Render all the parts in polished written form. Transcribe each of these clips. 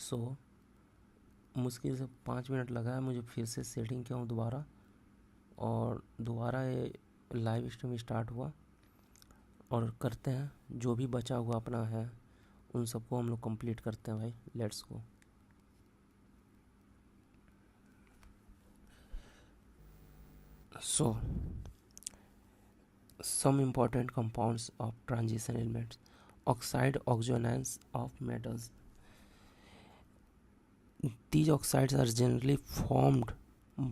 सो मुश्किल से 5 मिनट लगा है मुझे फिर से सेटिंग किया हूँ दोबारा, और दोबारा ये लाइव स्ट्रीम स्टार्ट हुआ, और करते हैं जो भी बचा हुआ अपना है उन सबको हम लोग कंप्लीट करते हैं भाई। Let's go. So some important compounds of transition elements: oxide oxygenants of metals. These oxides are generally formed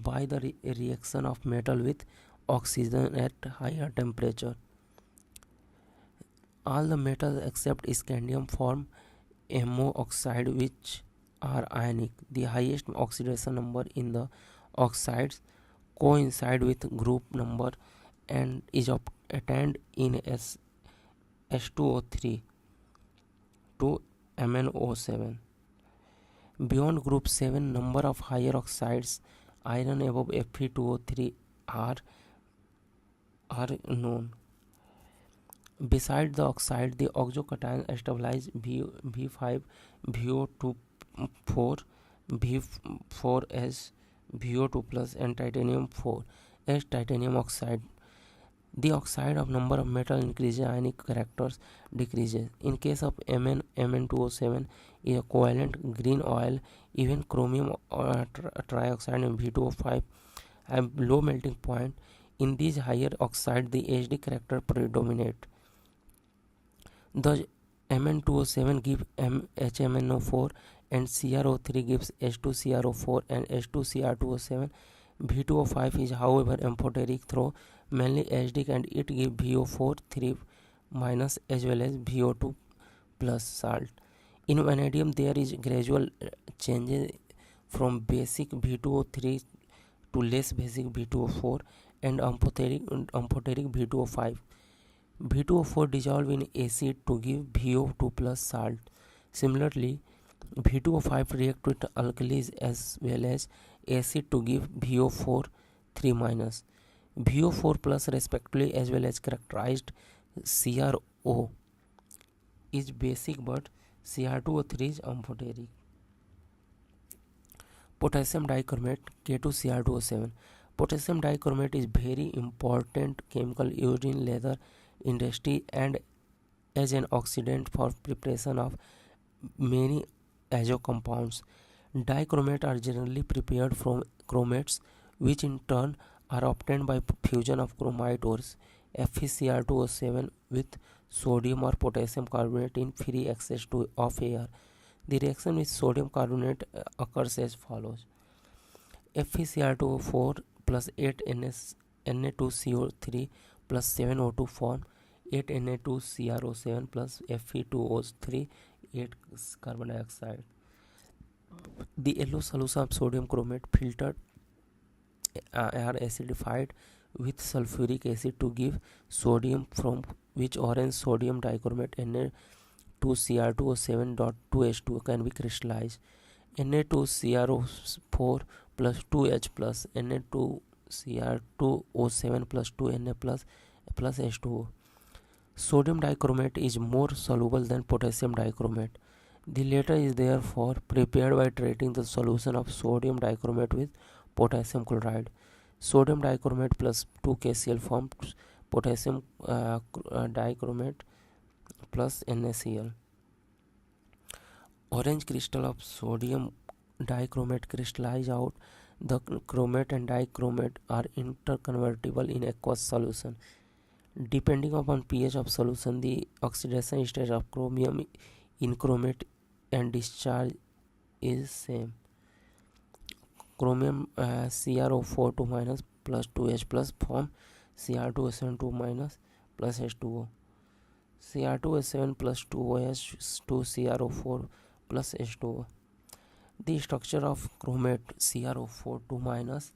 by the reaction of metal with oxygen at higher temperature. All the metals except scandium form MO oxide, which are ionic. The highest oxidation number in the oxides coincide with group number and is attained in S2O3 to MnO7. Beyond group 7, number of higher oxides iron above Fe2O3 are known. Beside the oxide, the oxocation stabilize V5, VO2 4, V4S, VO2 plus, and titanium 4 as titanium oxide. The oxide of number of metal increases, ionic characters decreases. In case of Mn2O7 is a covalent green oil. Even chromium trioxide and V2O5 have low melting point. In these higher oxides, the HD character predominate. The Mn2O7 gives HMnO4 and CrO3 gives H2CrO4 and H2Cr2O7. V2O5 is however amphoteric through mainly acidic, and it gives VO4 3 minus as well as VO2 plus salt. In vanadium there is gradual changes from basic V2O3 to less basic V2O4 and amphoteric V2O5. V2O4 dissolve in acid to give VO2 plus salt. Similarly, V2O5 react with alkalis as well as acid to give VO4 3 minus, VO4 plus respectively, as well as characterized CrO is basic but Cr2O3 is amphoteric. Potassium dichromate K2Cr2O7. Potassium dichromate is very important chemical used in leather industry and as an oxidant for preparation of many azo compounds. Dichromate are generally prepared from chromates, which in turn are obtained by fusion of chromite ores FeCr2O7 with sodium or potassium carbonate in free access of air. The reaction with sodium carbonate occurs as follows: FeCr2O4 plus 8 Na2CO3 plus 7 O2 form 8 Na2CrO7 plus Fe2O3 8 carbon dioxide. The yellow solution of sodium chromate filtered are acidified with sulfuric acid to give sodium, from which orange sodium dichromate Na2Cr2O7.2H2 can be crystallized. Na2CrO4 plus 2H plus Na2Cr2O7 plus 2Na plus H2O. Sodium dichromate is more soluble than potassium dichromate. The latter is therefore prepared by treating the solution of sodium dichromate with potassium chloride. Sodium dichromate plus 2KCl forms potassium dichromate plus NaCl. Orange crystal of sodium dichromate crystallize out. The chromate and dichromate are interconvertible in aqueous solution. Depending upon pH of solution, the oxidation state of chromium in chromate and discharge is same. Chromium CrO4 2 minus plus 2H plus form Cr2SN 2 minus plus H2O. Cr2SN plus 2OH 2 CrO4 plus H2O. The structure of chromate CrO4 2 minus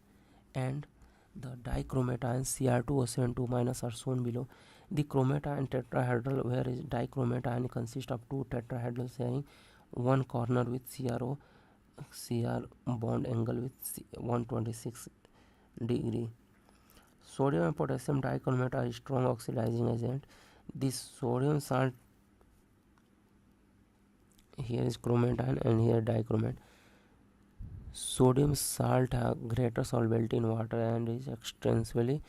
and the dichromate ion Cr2SN 2 minus are shown below. The chromate ion tetrahedral, whereas dichromate ion consists of two tetrahedral sharing one corner with Cr bond angle with 126 degree. Sodium and potassium dichromate are strong oxidizing agent. This sodium salt Here is chromate ion and here dichromate. Sodium salt has greater solubility in water and is extensively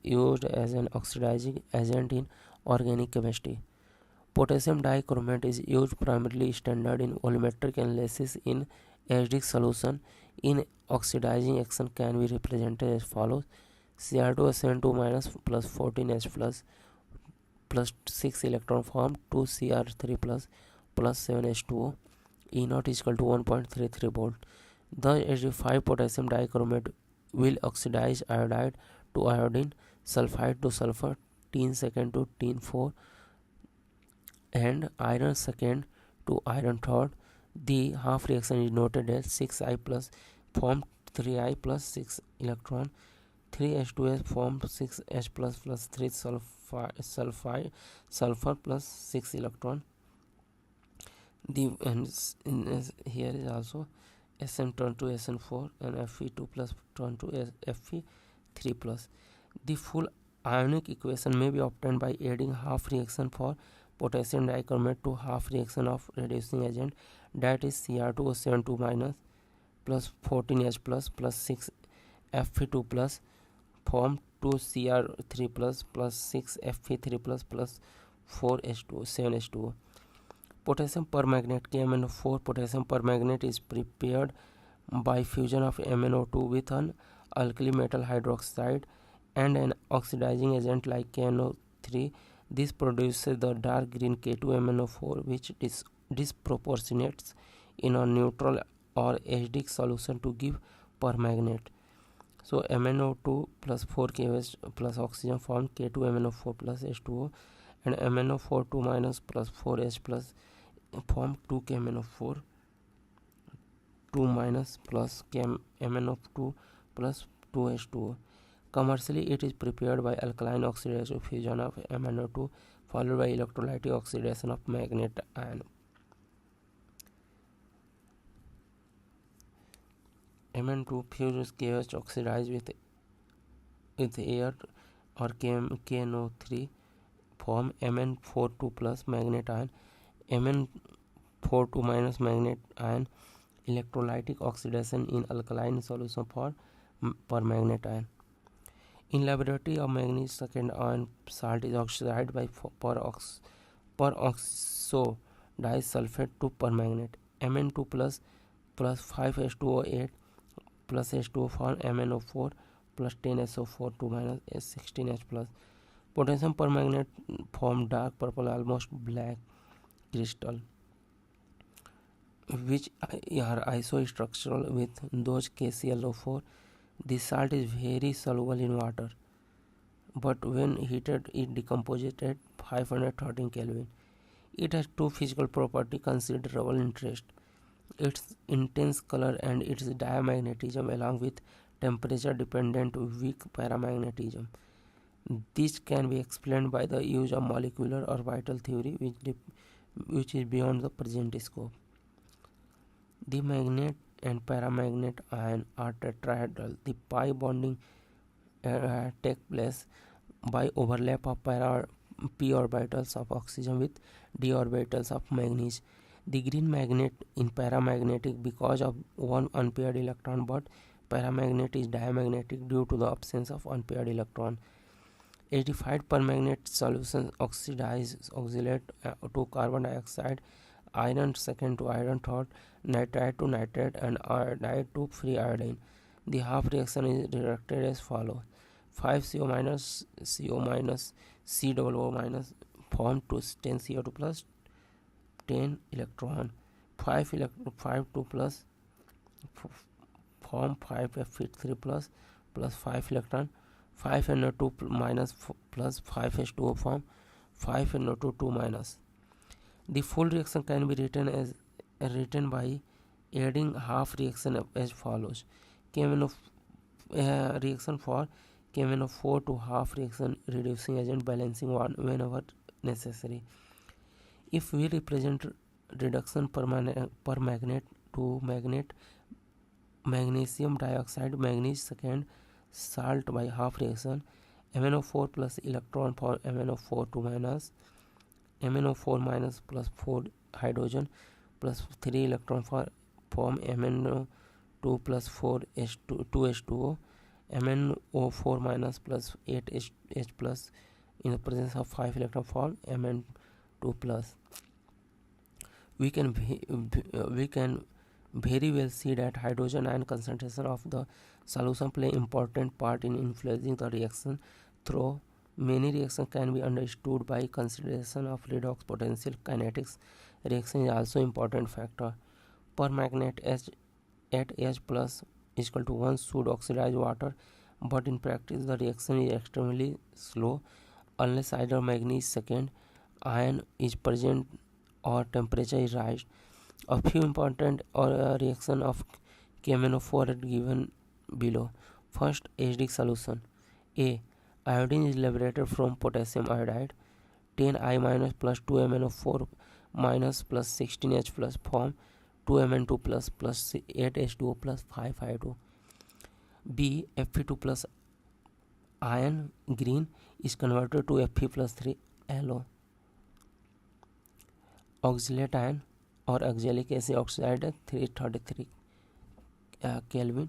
used as an oxidizing agent in organic chemistry. Potassium dichromate is used primarily standard in volumetric analysis in acidic solution. In oxidizing action can be represented as follows: Cr2SN2 minus plus 14H plus 6 electron form 2Cr3 plus 7H2O. E0 is equal to 1.33 volt. Thus, acidified potassium dichromate will oxidize iodide to iodine, sulfide to sulfur, tin second to tin 4, and iron second to iron third. The half reaction is noted as 6I plus form 3I plus 6 electron, 3H2S form 6H plus 3 sulfur plus 6 electron. Here is also Sn turn to Sn4 and Fe2 plus turn to Fe3 plus. The full ionic equation may be obtained by adding half reaction for potassium dichromate to half reaction of reducing agent, that is Cr2O72 minus plus 14H plus 6 Fe2 plus form 2Cr3 plus 6 Fe3 plus 4H2O 7H2O. Potassium permanganate KMnO4. Potassium permanganate is prepared by fusion of MnO2 with an alkali metal hydroxide and an oxidizing agent like KNO3. This produces the dark green K2MnO4, which disproportionates in a neutral or acidic solution to give permanganate. So MnO2 plus 4KOH plus oxygen form K2MnO4 plus H2O, and MnO4 2 minus plus 4H plus form 2KMnO4 2 minus plus MnO2 plus 2H2O. Commercially, it is prepared by alkaline oxidation fusion of MnO2 followed by electrolytic oxidation of manganate ion. Mn2 fuses KOH oxidized with air or KNO3 form Mn42 plus manganate ion, Mn42 minus manganate ion, electrolytic oxidation in alkaline solution for permanganate ion. In laboratory, a manganese second ion salt is oxidized by peroxo disulfate to permanganate. Mn2 plus 5H2O8 plus H2O form MnO4 plus 10SO4 2 minus 16H plus. Potassium permanganate form dark purple, almost black crystal, which are isostructural with those KClO4. This salt is very soluble in water, but when heated it decomposes at 513 Kelvin. It has two physical properties considerable interest: its intense color and its diamagnetism, along with temperature dependent weak paramagnetism. This can be explained by the use of molecular orbital theory, which is beyond the present scope. The magnet and paramagnet ion are tetrahedral. The pi bonding takes place by overlap of p orbitals of oxygen with d orbitals of manganese. The green magnet is paramagnetic because of one unpaired electron, but paramagnet is diamagnetic due to the absence of unpaired electron. Acidified permanganate solutions oxidate to carbon dioxide, iron second to iron third, nitrite to nitrate, and iodide to free iodine. The half reaction is directed as follows: 5CO minus CO minus COO minus form to 10CO2 plus 10 electron, 5 2 plus form 5Fe3 plus 5 electron, 5NO2 minus plus 5H2O form 5NO2 2 minus. The full reaction can be written by adding half reaction as follows: reaction for KMnO4 to half reaction reducing agent, balancing one whenever necessary. If we represent reduction permanganate to magnesium dioxide manganese second salt by half reaction, MnO4 plus electron for MnO4 2 minus MnO4 minus plus 4 hydrogen plus 3 electron form MnO2 plus 4 H2 2H2O. MnO4 minus plus 8 H plus in the presence of 5 electron form Mn2 plus. We can very well see that hydrogen ion concentration of the solution play important part in influencing the reaction. Through many reactions can be understood by consideration of redox potential kinetics. Reaction is also important factor. Permanganate H at H plus is equal to 1 should oxidize water, but in practice the reaction is extremely slow unless either manganese second ion is present or temperature is raised. A few important reaction of KMnO4 are given below. First, acidic solution. A. Iodine is liberated from potassium iodide. 10I minus plus 2MnO4 minus plus 16H plus form 2Mn2 plus 8H2O plus 5I2. B. Fe2 plus ion green is converted to Fe plus 3 LO. Oxalate ion or oxalic acid oxide at 333 Kelvin,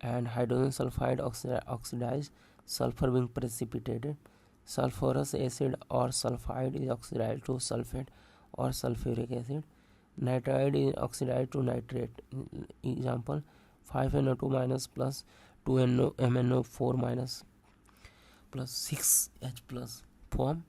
and hydrogen sulfide oxidized, sulfur being precipitated. Sulfurous acid or sulfide is oxidized to sulfate or sulfuric acid. Nitride is oxidized to nitrate. Example, 5NO2 minus plus 2MnO4 minus plus 6H plus form.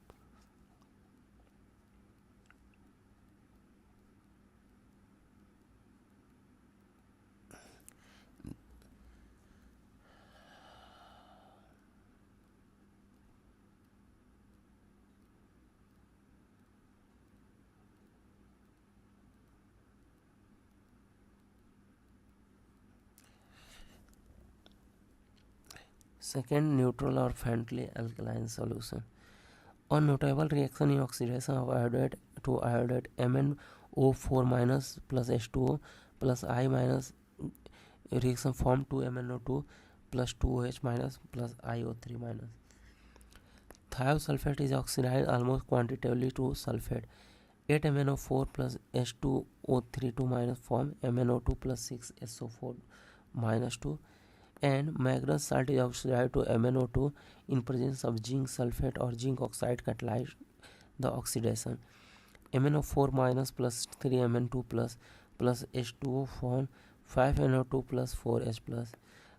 Second, neutral or friendly alkaline solution. A notable reaction in oxidation of iodide to iodide MnO4 minus plus H2O plus I minus reaction form 2MnO2 plus 2OH minus plus IO3 minus. Thiosulfate is oxidized almost quantitatively to sulfate. 8MnO4 plus H2O3 2 minus form MnO2 plus 6SO4 minus 2, and manganese salt is oxidized to MnO2 in presence of zinc sulfate or zinc oxide catalyzed the oxidation. MnO4 minus plus 3Mn2 plus H2O form 5NO2 plus 4H plus.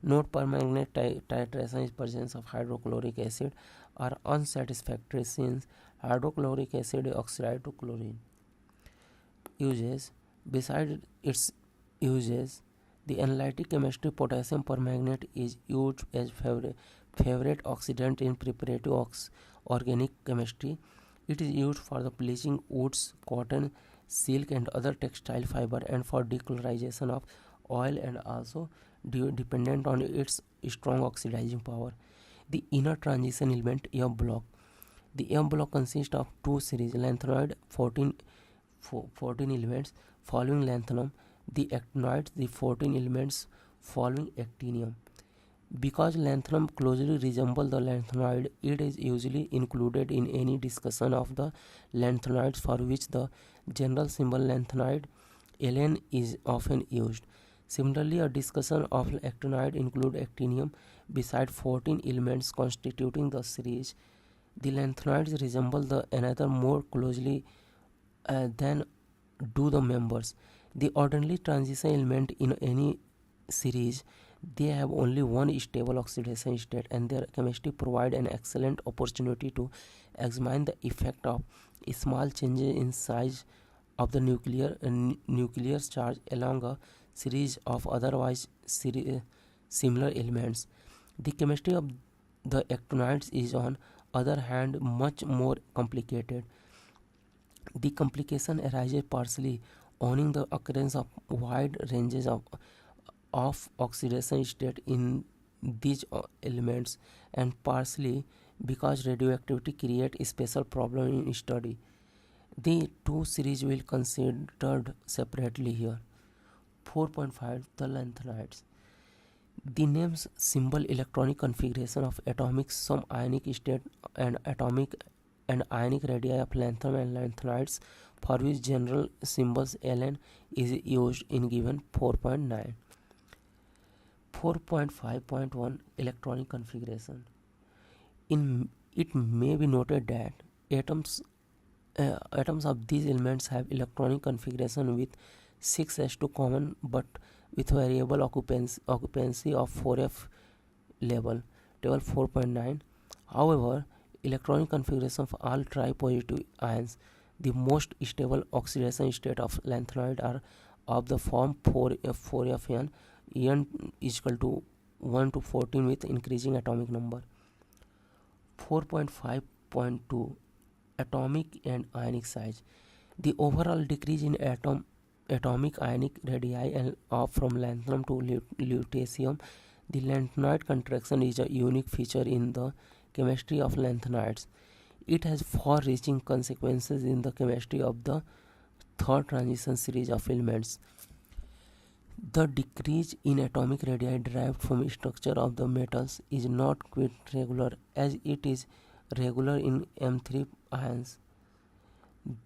Note permanganate titration is presence of hydrochloric acid are unsatisfactory since hydrochloric acid is oxidized to chlorine. Uses. Besides its uses, the analytic chemistry potassium permanganate is used as favorite oxidant in preparative organic chemistry. It is used for the bleaching woods, cotton, silk and other textile fiber and for decolorization of oil, and also dependent on its strong oxidizing power. The inner transition element F block. The F block consists of two series lanthanoid 14 elements following lanthanum, the actinoids the 14 elements following actinium. Because lanthanum closely resembles the lanthanoid, it is usually included in any discussion of the lanthanoids for which the general symbol lanthanoid Ln is often used. Similarly, a discussion of actinoid includes actinium beside 14 elements constituting the series. The lanthanoids resemble the another more closely than do the members. The ordinary transition element in any series, they have only one stable oxidation state, and their chemistry provide an excellent opportunity to examine the effect of small changes in size of the nuclear charge along a series of otherwise similar elements. The chemistry of the actinoids is on other hand much more complicated. The complication arises partially owing the occurrence of wide ranges of oxidation state in these elements, and partially because radioactivity creates a special problem in study. The two series will considered separately here. 4.5 The lanthanides. The names symbol electronic configuration of atomic sum ionic state and atomic and ionic radii of lanthanum and lanthanides, for which general symbols Ln is used in given 4.9. 4.5.1 Electronic configuration. In it may be noted that atoms of these elements have electronic configuration with 6s2 common but with variable occupancy of 4f level, table 4.9. However, electronic configuration of all tripositive ions, the most stable oxidation state of lanthanoid, are of the form 4Fn, n is equal to 1 to 14 with increasing atomic number. 4.5.2 Atomic and ionic size. The overall decrease in atomic ionic radii from lanthanum to lutetium, the lanthanoid contraction, is a unique feature in the chemistry of lanthanides. It has far-reaching consequences in the chemistry of the third transition series of elements. The decrease in atomic radii derived from structure of the metals is not quite regular, as it is regular in M3 ions.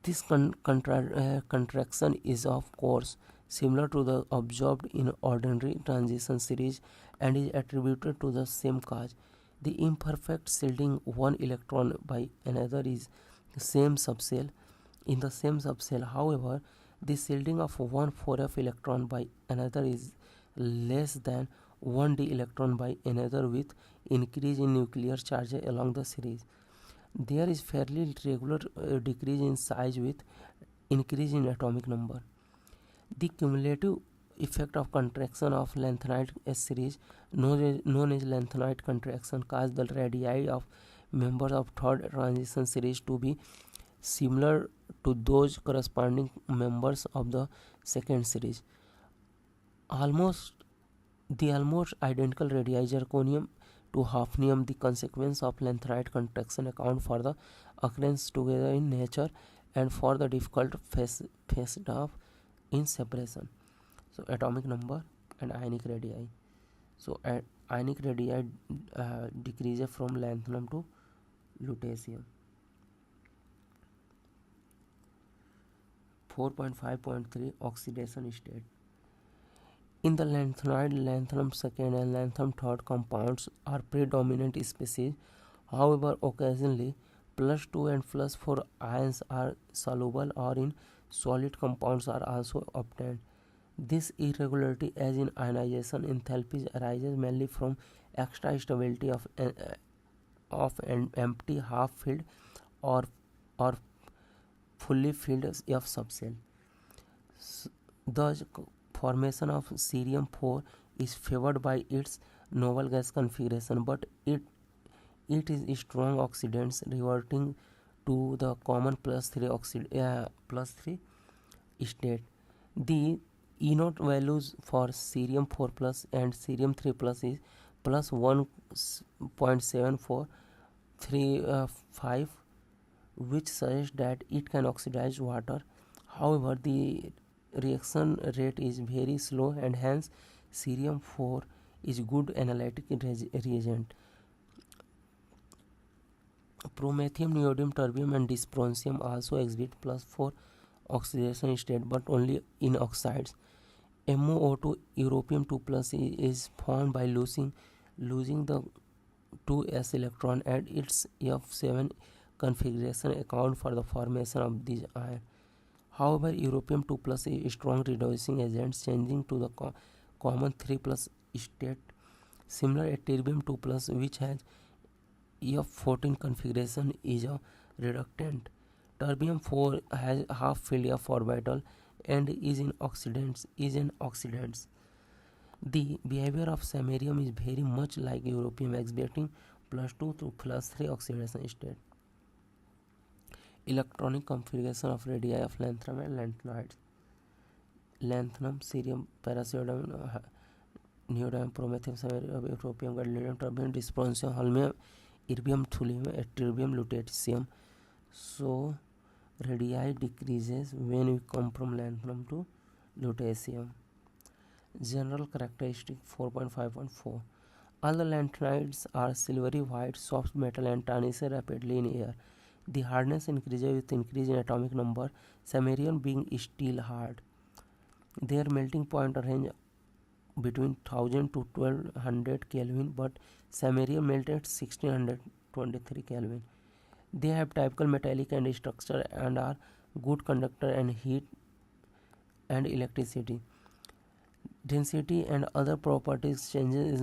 This contraction is of course similar to the observed in ordinary transition series and is attributed to the same cause. The imperfect shielding one electron by another is the same subshell. In the same subshell, however, the shielding of one 4f electron by another is less than 1d electron by another, with increase in nuclear charge along the series. There is fairly regular decrease in size with increase in atomic number. The cumulative effect of contraction of lanthanide S series, known as lanthanide contraction, caused the radii of members of third transition series to be similar to those corresponding members of the second series. Almost identical radii zirconium to hafnium, the consequence of lanthanide contraction, account for the occurrence together in nature and for the difficult facet of in separation. So atomic number and ionic radii. So ionic radii decreases from lanthanum to lutetium. 4.5.3 Oxidation state. In the lanthanoid, lanthanum second and lanthanum third compounds are predominant species. However, occasionally +2 and +4 ions are soluble or in solid compounds are also obtained. This irregularity, as in ionization enthalpies, arises mainly from extra stability of an empty half-filled or fully filled F subshell. Thus, formation of cerium-4 is favored by its noble gas configuration, but it is strong oxidants, reverting to the common +3 state. The E0 values for cerium-4 plus and cerium-3 plus is plus 1.7435, which suggests that it can oxidize water. However, the reaction rate is very slow and hence cerium-4 is good analytic reagent. Promethium, neodymium, terbium and dysprosium also exhibit +4 oxidation state, but only in oxides. MoO2 europium 2 plus is formed by losing the 2s electron at its F7 configuration, account for the formation of these ions. However, europium 2 plus is a strong reducing agent, changing to the common 3 plus state, similar at terbium 2 plus, which has F14 configuration, is a reductant. Terbium 4 has half-filled F orbital and is an oxidant. The behavior of samarium is very much like europium, exhibiting +2 to +3 oxidation state. Electronic configuration of radii of lanthanum and lanthanides. Lanthanum, cerium, praseodymium, neodymium, promethium, samarium, europium, gadolinium, terbium, dysprosium, holmium, erbium, thulium, yttrium, lutetium. So radii decreases when we come from lanthanum to lutetium. General characteristic 4.5.4. All the lanthanides are silvery white soft metal and tarnish rapidly in air. The hardness increases with increase in atomic number, samarium being steel hard. Their melting point range between 1000 to 1200 Kelvin, but samarium melts at 1623 Kelvin. They have typical metallic and structure and are good conductor and heat and electricity. Density and other properties changes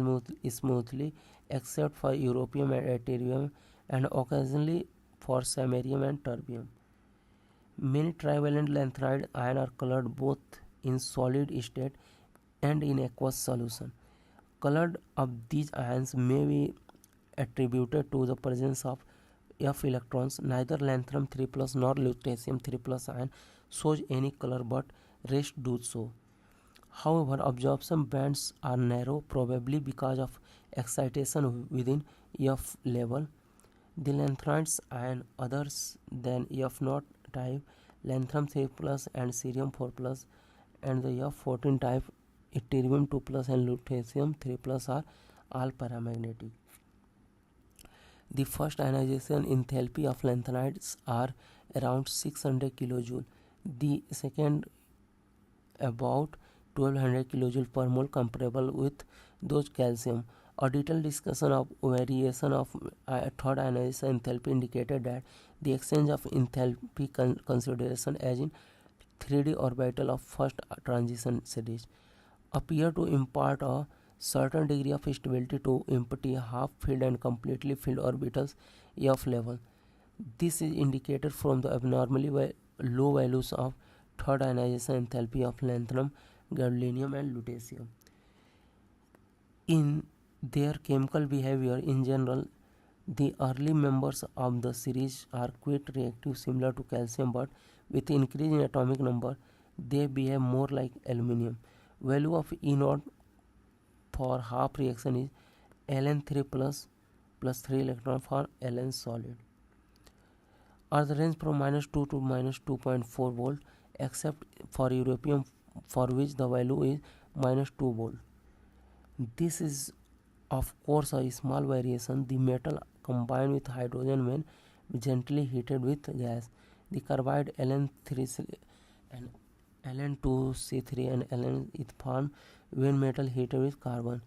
smoothly except for europium and yttrium and occasionally for samarium and terbium. Many trivalent lanthanide ions are colored both in solid state and in aqueous solution. Color of these ions may be attributed to the presence of F electrons. Neither lanthanum 3 plus nor lutetium 3 plus ion shows any color, but rest do so. However, absorption bands are narrow, probably because of excitation within F level. The lanthanides ion others than F0 type, lanthanum 3 plus and cerium 4 plus, and the F14 type, yttrium 2 plus and lutetium 3 plus are all paramagnetic. The first ionization enthalpy of lanthanides are around 600 kJ. The second about 1200 kJ per mole, comparable with those calcium. A detailed discussion of variation of third ionization enthalpy indicated that the exchange of enthalpy consideration as in 3D orbital of first transition series appear to impart a certain degree of stability to empty half-filled and completely filled orbitals F level. This is indicated from the abnormally low values of third ionization enthalpy of lanthanum, gadolinium and lutetium. In their chemical behavior in general, the early members of the series are quite reactive, similar to calcium, but with increase in atomic number, they behave more like aluminium. Value of E0 for half reaction is Ln3 plus 3 electron for Ln solid. Are the range from -2 to -2.4 volt, except for europium, for which the value is -2 volt. This is of course a small variation. The metal combined with hydrogen when gently heated with gas. The carbide Ln3 and Ln2C3 and Ln is formed when metal heated with carbon.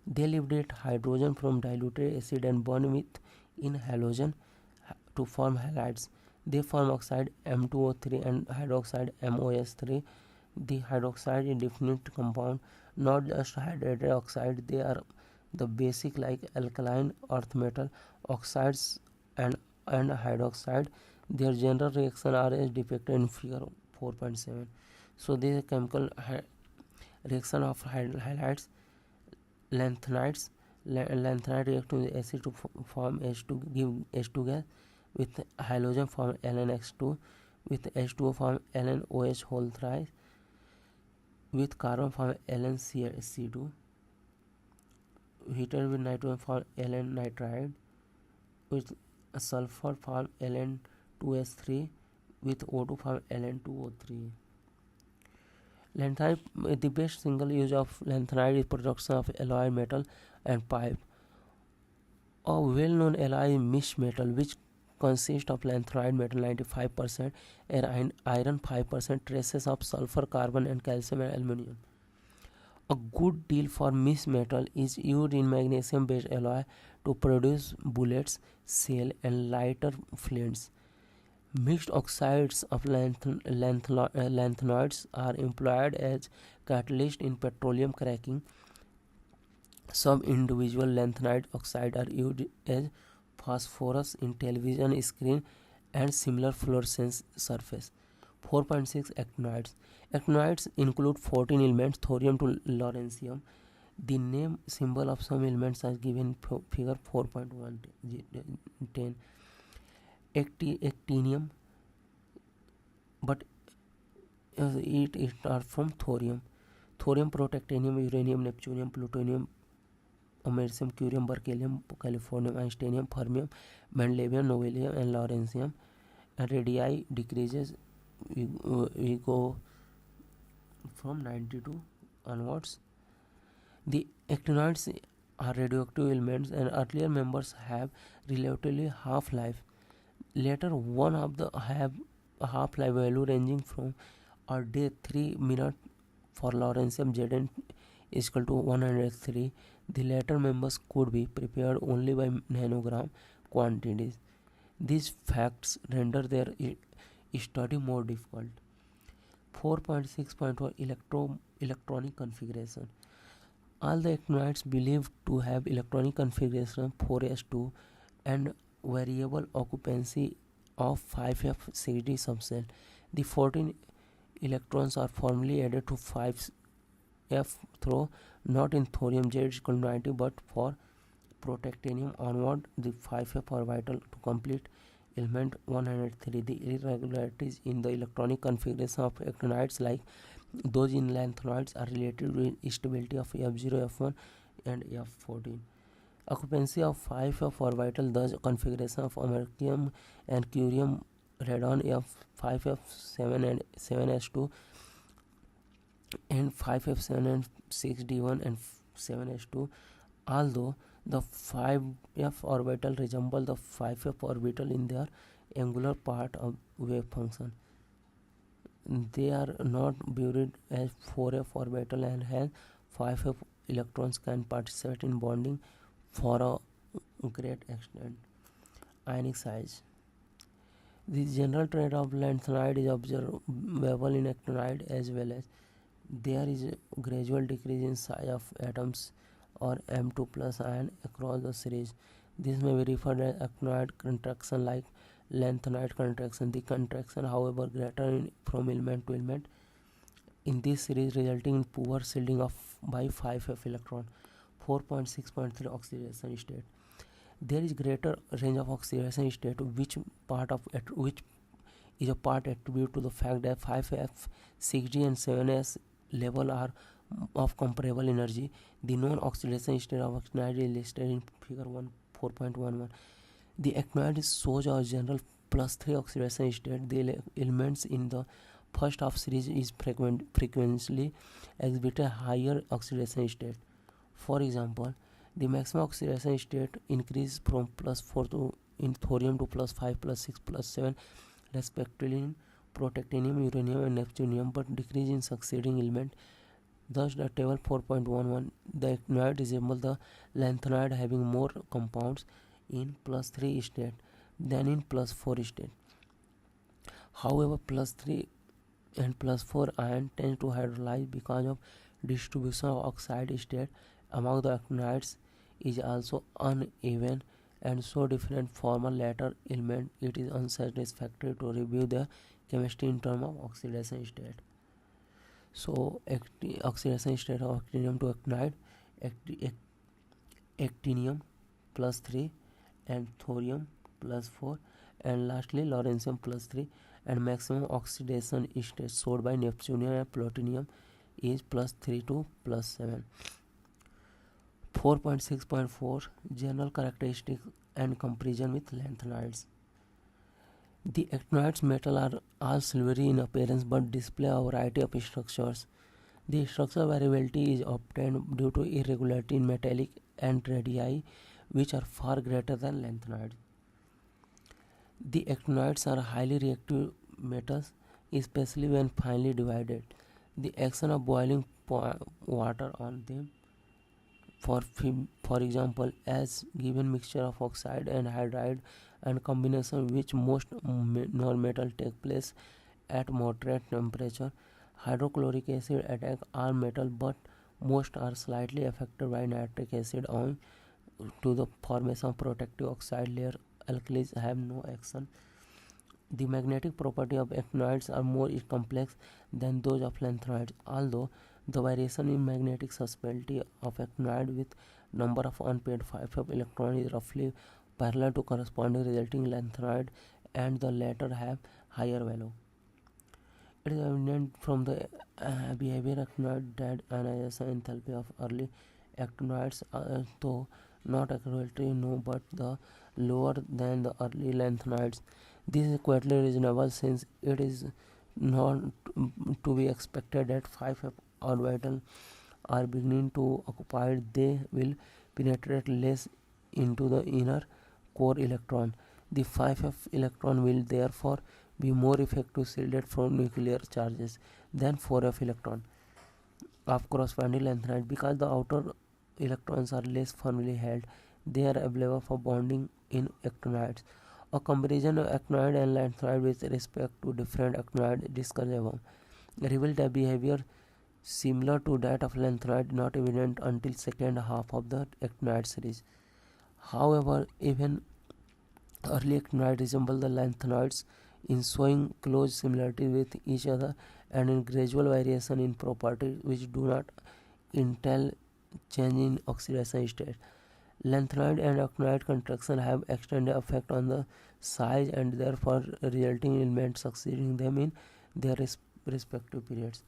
They liberate hydrogen from diluted acid and burn with in halogen to form halides. They form oxide M2O3 and hydroxide MOS3. The hydroxide is definite compound, not just hydrated oxide. They are the basic like alkaline earth metal oxides and hydroxide. Their general reaction are as depicted in figure 4.7. So this is a chemical reaction of halides. Lanthanides. Lanthanide react with acid to form H2, give H2 gas. With halogen form LnX2. With H2O form LnOH whole thrice. With carbon form LnCl2. Heated with nitrogen form Ln nitride. With sulfur form Ln2S3. With O2 form Ln2O3. Lanthanide, the best single use of lanthanide is production of alloy metal and pipe. A well-known alloy is mixed metal, which consists of lanthanide metal 95% and iron 5%, traces of sulfur, carbon and calcium and aluminium. A good deal for mixed metal is used in magnesium-based alloy to produce bullets, shell and lighter flints. Mixed oxides of lanthanoids are employed as catalysts in petroleum cracking. Some individual lanthanide oxides are used as phosphorus in television screen and similar fluorescence surface. 4.6 Actinoids. Actinoids include 14 elements, thorium to lawrencium. The name symbol of some elements are given in figure 4.110. Actinium, but it are from thorium. Thorium, protactinium, uranium, neptunium, plutonium, americium, curium, berkelium, californium, einsteinium, fermium, mendelevium, nobelium and lawrencium. And radii decreases. We go from 92 onwards. The actinoids are radioactive elements and earlier members have relatively half-life. Later, one of the have a half-life value ranging from a day 3 minute for lawrencium Zn is equal to 103. The later members could be prepared only by nanogram quantities. These facts render their study more difficult. 4.6.1 Electronic configuration. All the actinoids believed to have electronic configuration 4s2 and variable occupancy of 5f6d subcell. The 14 electrons are formally added to 5f through not in thorium Z is equal to 90 but for protactinium onward the 5f orbital to complete element 103. The irregularities in the electronic configuration of actinoids like those in lanthanoids are related to stability of F0, F1 and F14. Occupancy of 5f orbital, thus configuration of americium and curium radon F5f7 and 7s2 and 5f7 and 6d1 and 7s2. Although the 5f orbital resemble the 5f orbital in their angular part of wave function, they are not buried as 4f orbital and hence 5f electrons can participate in bonding for a great extent. Ionic size. The general trait of lanthanoid is observable in actinide as well as there is a gradual decrease in size of atoms or M2 plus ion across the series. This may be referred as actinoid contraction like lanthanoid contraction. The contraction, however, greater from element to element in this series, resulting in poor shielding of by 5f electron. 4.6.3 Oxidation state. There is greater range of oxidation state which is a part attributed to the fact that 5f, 6d and 7s level are of comparable energy. The non-oxidation state of actinide is listed in figure 4.11. The actinide shows a general +3 oxidation state. The elements in the first half series is frequently exhibit a higher oxidation state. For example, the maximum oxidation state increase from +4 to in thorium to +5, +6, +7 respectively in protactinium, uranium and neptunium, but decrease in succeeding element. Thus, the table 4.11, the actinoid resembles the lanthanoid having more compounds in +3 state than in +4 state. However, +3 and +4 ion tends to hydrolyze because of distribution of oxide state among the actinoids is also uneven and so different from a later element. It is unsatisfactory to review the chemistry in terms of oxidation state. So, oxidation state of actinium to actinide, actinium +3 and thorium +4 and lastly lawrencium +3, and maximum oxidation state showed by neptunium and plutonium is +3 to +7. 4.6.4 General characteristics and comparison with lanthanides. The actinoids metal are all silvery in appearance but display a variety of structures. The structural variability is obtained due to irregularity in metallic and radii which are far greater than lanthanides. The actinoids are highly reactive metals, especially when finely divided. The action of boiling water on them, for example, as given mixture of oxide and hydride and combination which most non-metal take place at moderate temperature. Hydrochloric acid attack all metal but most are slightly affected by nitric acid owing to the formation of protective oxide layer. Alkalis have no action. The magnetic properties of actinoids are more complex than those of lanthanoids, although the variation in magnetic susceptibility of actinoid with number of unpaired 5f electrons is roughly parallel to corresponding resulting lanthanoid, and the latter have higher value. It is evident from the behavior of actinoid that ionization enthalpy of early actinoids, though not accurately known, but the lower than the early lanthanoids. This is quite reasonable since it is not to be expected that 5f orbitals are beginning to occupy. They will penetrate less into the inner core electron. The 5f electron will therefore be more effectively shielded from nuclear charges than 4f electron of corresponding lanthanide. Because the outer electrons are less firmly held, they are available for bonding in actinides. A comparison of actinide and lanthanide with respect to different actinides discussed above revealed a behavior similar to that of lanthanide, not evident until second half of the actinide series. However, even early actinides resemble the lanthanides in showing close similarity with each other and in gradual variation in properties which do not entail change in oxidation state. Lanthanide and actinide contraction have extended effect on the size and therefore resulting elements succeeding them in their respective periods.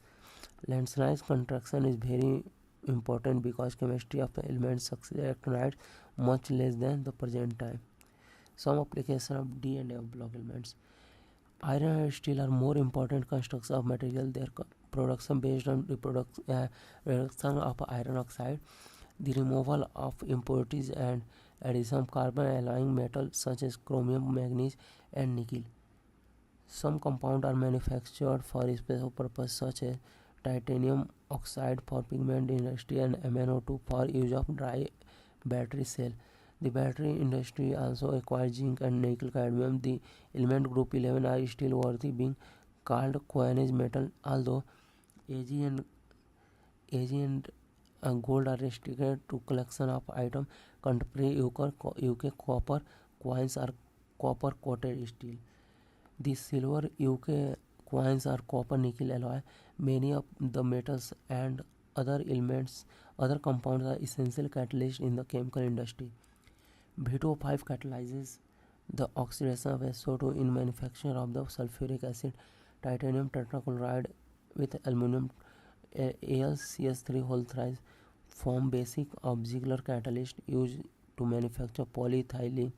Lanthanide's contraction is very important because chemistry of the elements succeeded actinides much less than the present time. Some application of D and F block elements. Iron and steel are more important constructs of material. Their production based on reduction of iron oxide, the removal of impurities and addition of carbon alloying metals such as chromium, manganese and nickel. Some compounds are manufactured for special purposes such as titanium oxide for pigment industry and MnO2 for use of dry battery cell. The battery industry also acquires zinc and nickel cadmium. The element group 11 are still worthy being called coinage metal, although Ag and gold are restricted to collection of items. Contemporary UK copper coins are copper coated steel. The silver UK coins are copper nickel alloy. Many of the metals and other compounds are essential catalysts in the chemical industry. V2O5 catalyzes the oxidation of SO2 in manufacture of the sulfuric acid. Titanium tetrachloride with aluminum AlCH3 whole thrice form basic auxiliary catalyst used to manufacture polyethylene.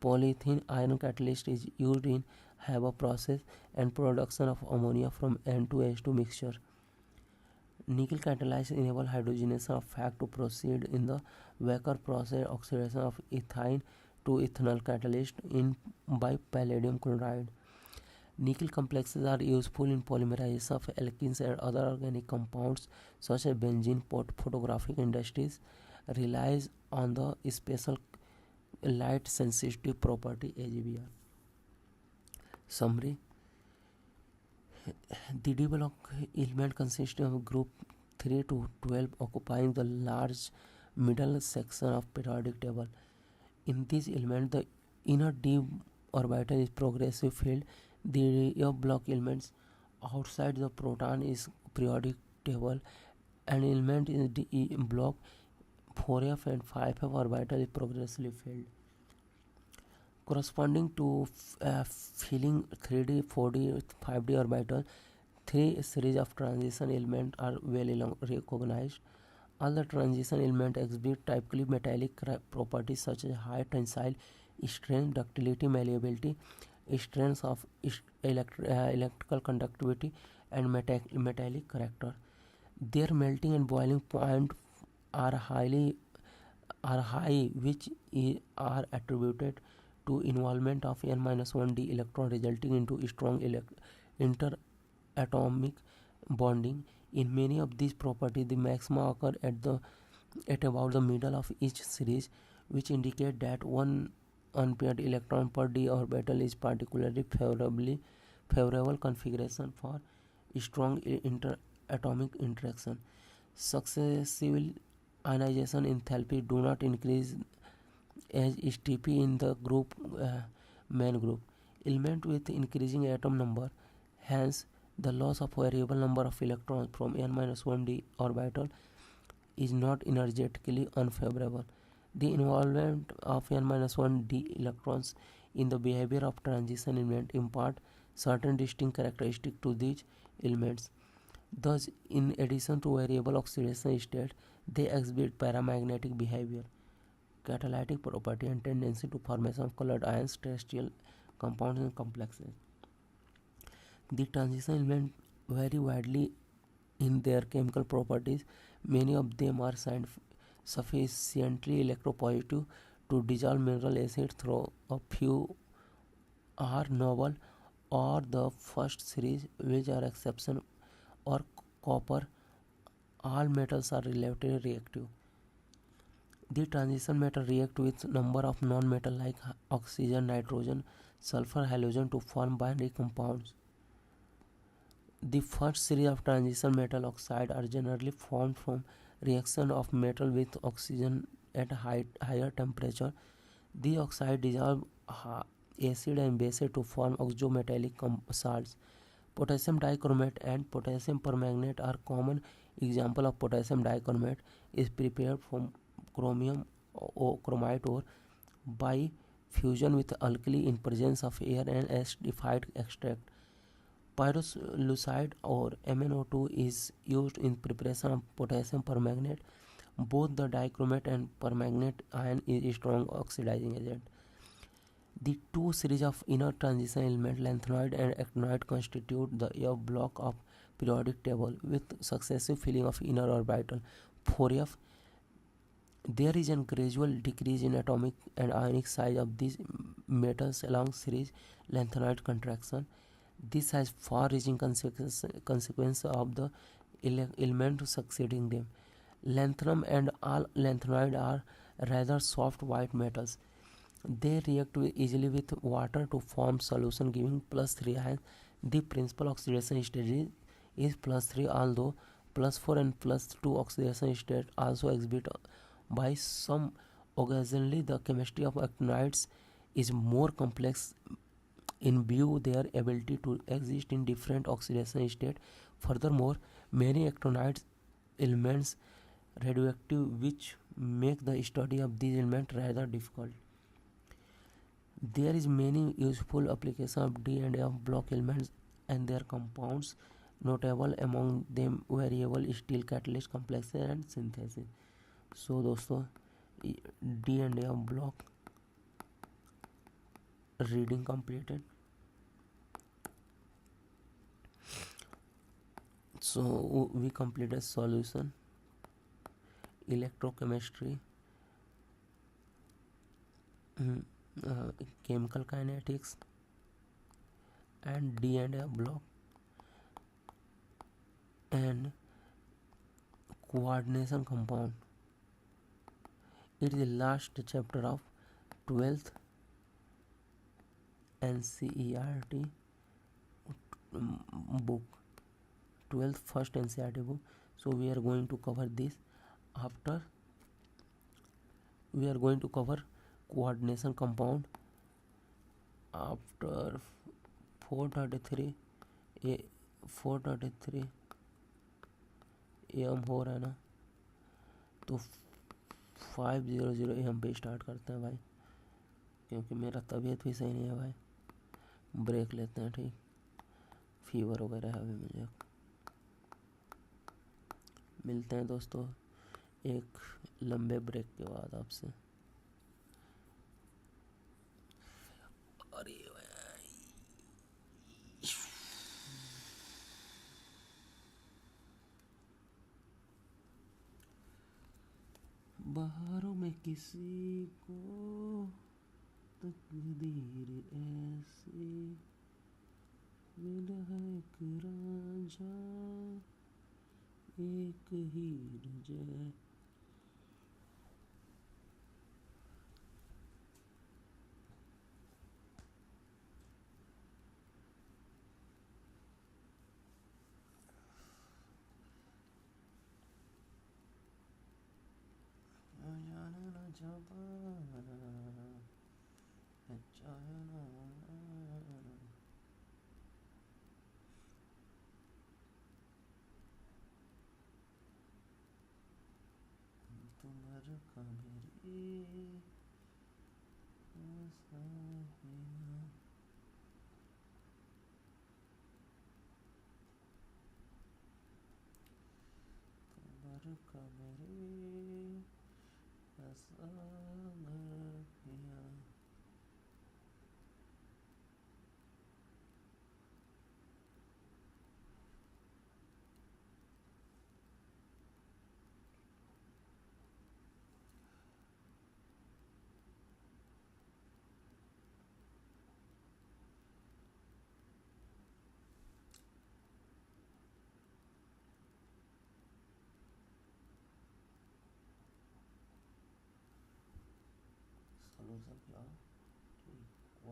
Polyethylene iron catalyst is used in Haber process and production of ammonia from N2H2 mixture. Nickel catalysts enable hydrogenation of fat to proceed in the Wacker process, oxidation of ethine to ethanol catalyst in by palladium chloride. Nickel complexes are useful in polymerization of alkenes and other organic compounds such as benzene. Photographic industries relies on the special light sensitive property AGBR. Summary: the D block element consists of group 3 to 12 occupying the large middle section of periodic table. In this element, the inner d orbital is progressive field. The F block elements outside the proton is periodic table, and element in the block 4f and 5f orbital is progressively filled. Corresponding to filling 3d, 4d, 5d orbital, three series of transition elements are well recognized. All the transition elements exhibit typically metallic properties such as high tensile strength, ductility, malleability, strength of electrical conductivity, and metallic character. Their melting and boiling point are high, which are attributed to involvement of n-1d electron resulting into strong interatomic bonding. In many of these properties, the maxima occur at about the middle of each series, which indicate that one unpaired electron per d orbital is particularly favorable configuration for strong interatomic interaction. Successive ionization enthalpy do not increase as STP in the main group element with increasing atom number. Hence, the loss of variable number of electrons from n-1d orbital is not energetically unfavorable. The involvement of n-1d electrons in the behavior of transition element impart certain distinct characteristics to these elements. Thus, in addition to variable oxidation state, they exhibit paramagnetic behavior, catalytic property, and tendency to formation of colored ions, terrestrial compounds, and complexes. The transition elements vary widely in their chemical properties. Many of them are sufficiently electropositive to dissolve mineral acid, though a few are noble, or the first series, which are exception, or copper. All metals are relatively reactive. The transition metal react with number of non-metal like oxygen, nitrogen, sulfur, halogen to form binary compounds. The first series of transition metal oxide are generally formed from reaction of metal with oxygen at higher temperature. The oxide dissolve acid and base to form oxometallic salts. Potassium dichromate and potassium permanganate are common example of potassium dichromate is prepared from chromium or chromite ore by fusion with alkali in presence of air and acidified extract. Pyrolusite or MnO2 is used in preparation of potassium permanganate. Both the dichromate and permanganate ion is a strong oxidizing agent. The two series of inner transition elements, lanthanoid and actinoid, constitute the F block of periodic table with successive filling of inner orbital. For F, there is a gradual decrease in atomic and ionic size of these metals along series lanthanoid contraction. This has far-reaching consequences of the element succeeding them. Lanthanum and all lanthanoid are rather soft white metals. They react easily with water to form solution giving +3 ions. The principal oxidation state is +3, although +4 and +2 oxidation state also exhibit by some. Occasionally the chemistry of actinides is more complex in view their ability to exist in different oxidation states. Furthermore, many actinide elements radioactive, which make the study of these elements rather difficult. There is many useful applications of D and F block elements and their compounds, notable among them variable steel catalyst complexes and synthesis. So दोस्तों D and F block reading completed. So we completed solution, electrochemistry, chemical kinetics, and D and F block, and coordination compound. It is the last chapter of 12th NCERT book, 12th first NCERT book. So we are going to cover this. After we are going to cover coordination compound after 433 AM हो रहा है ना, तो 500 AM पे start करते हैं भाई, क्योंकि मेरा तबीयत भी सही नहीं है भाई. ब्रेक लेते हैं, ठीक. फीवर वगैरह है अभी मुझे. मिलते हैं दोस्तों एक लंबे ब्रेक के बाद आपसे. अरे बहारों में किसी को तकदीर ऐसी मिला है एक रांझा एक हीर जय.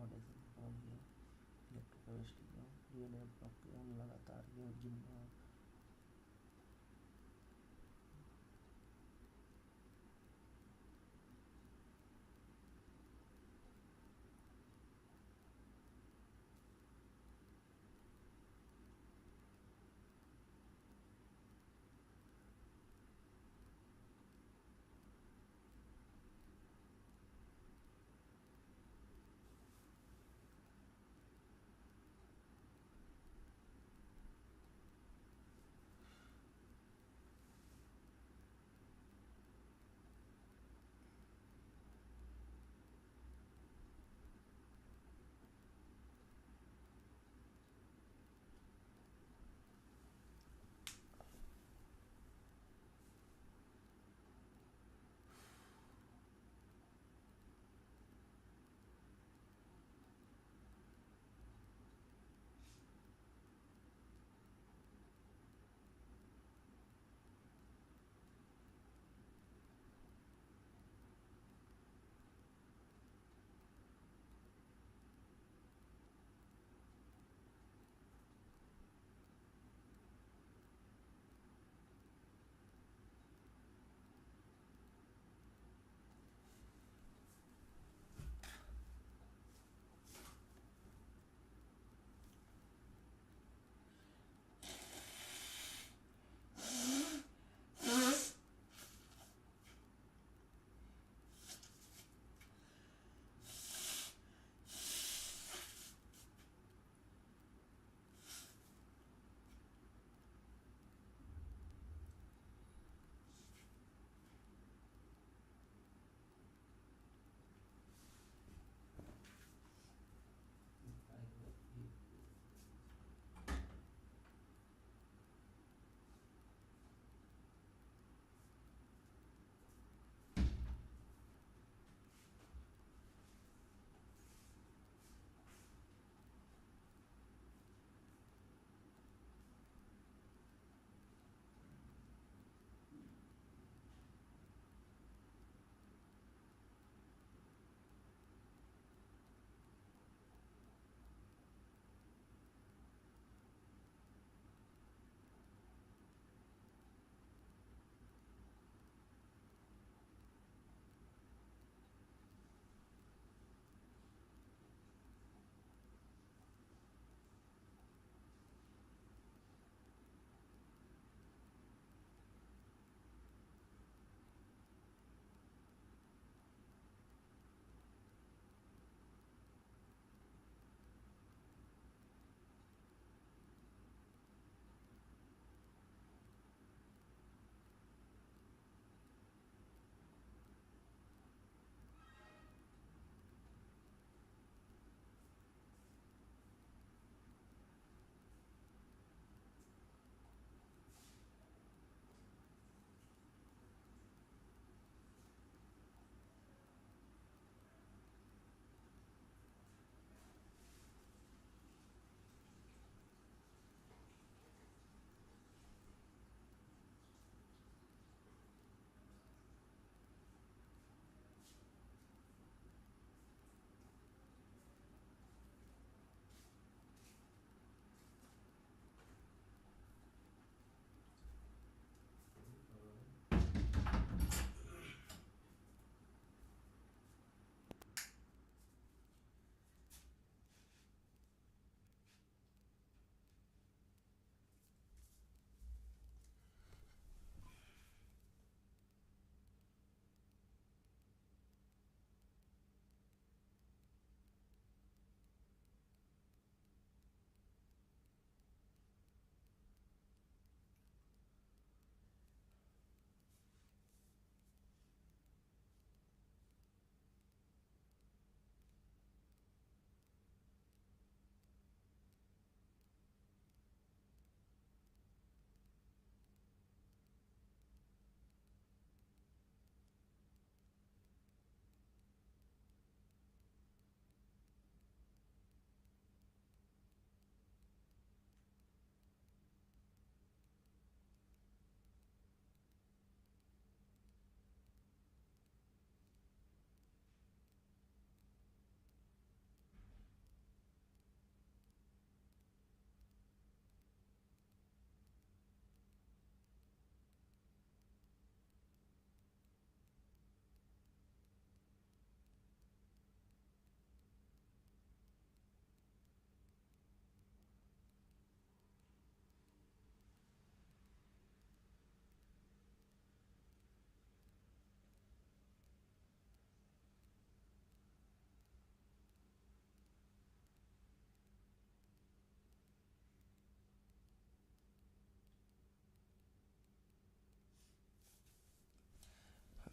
नोटेशन और ये इलेक्ट्रोकेमिस्ट्री का रीएनएफ का लगातार ये गिनना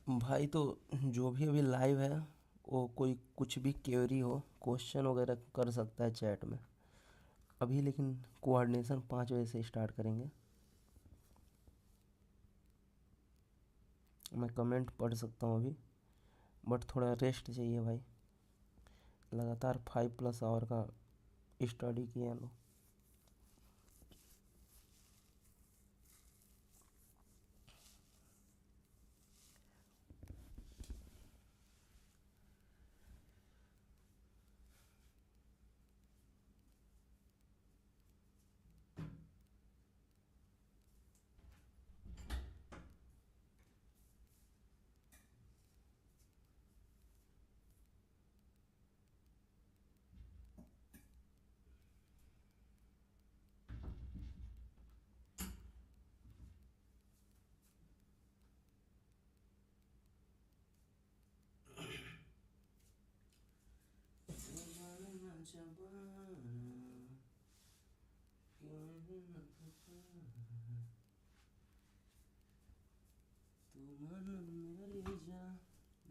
भाई तो जो भी अभी लाइव है वो कोई कुछ भी क्वेरी हो, क्वेश्चन वगैरह कर सकता है चैट में अभी, लेकिन कोऑर्डिनेशन 5 बजे से स्टार्ट करेंगे। मैं कमेंट पढ़ सकता हूँ अभी, बट थोड़ा रेस्ट चाहिए भाई। लगातार 5+ आवर का स्टडी किए हैं लोग।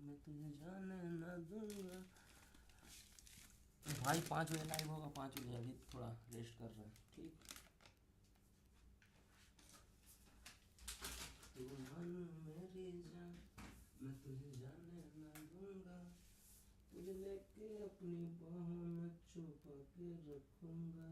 मैं तुझे जाने ना दूंगा। भाई 5 बजे लाइव होगा, 5 बजे। अभी थोड़ा रेस्ट कर रहे हैं, ठीक। तू मन मेरी जान, मैं तुझे जाने ना दूंगा, तुझे लेके अपनी बाहों में छुपा के रखूंगा।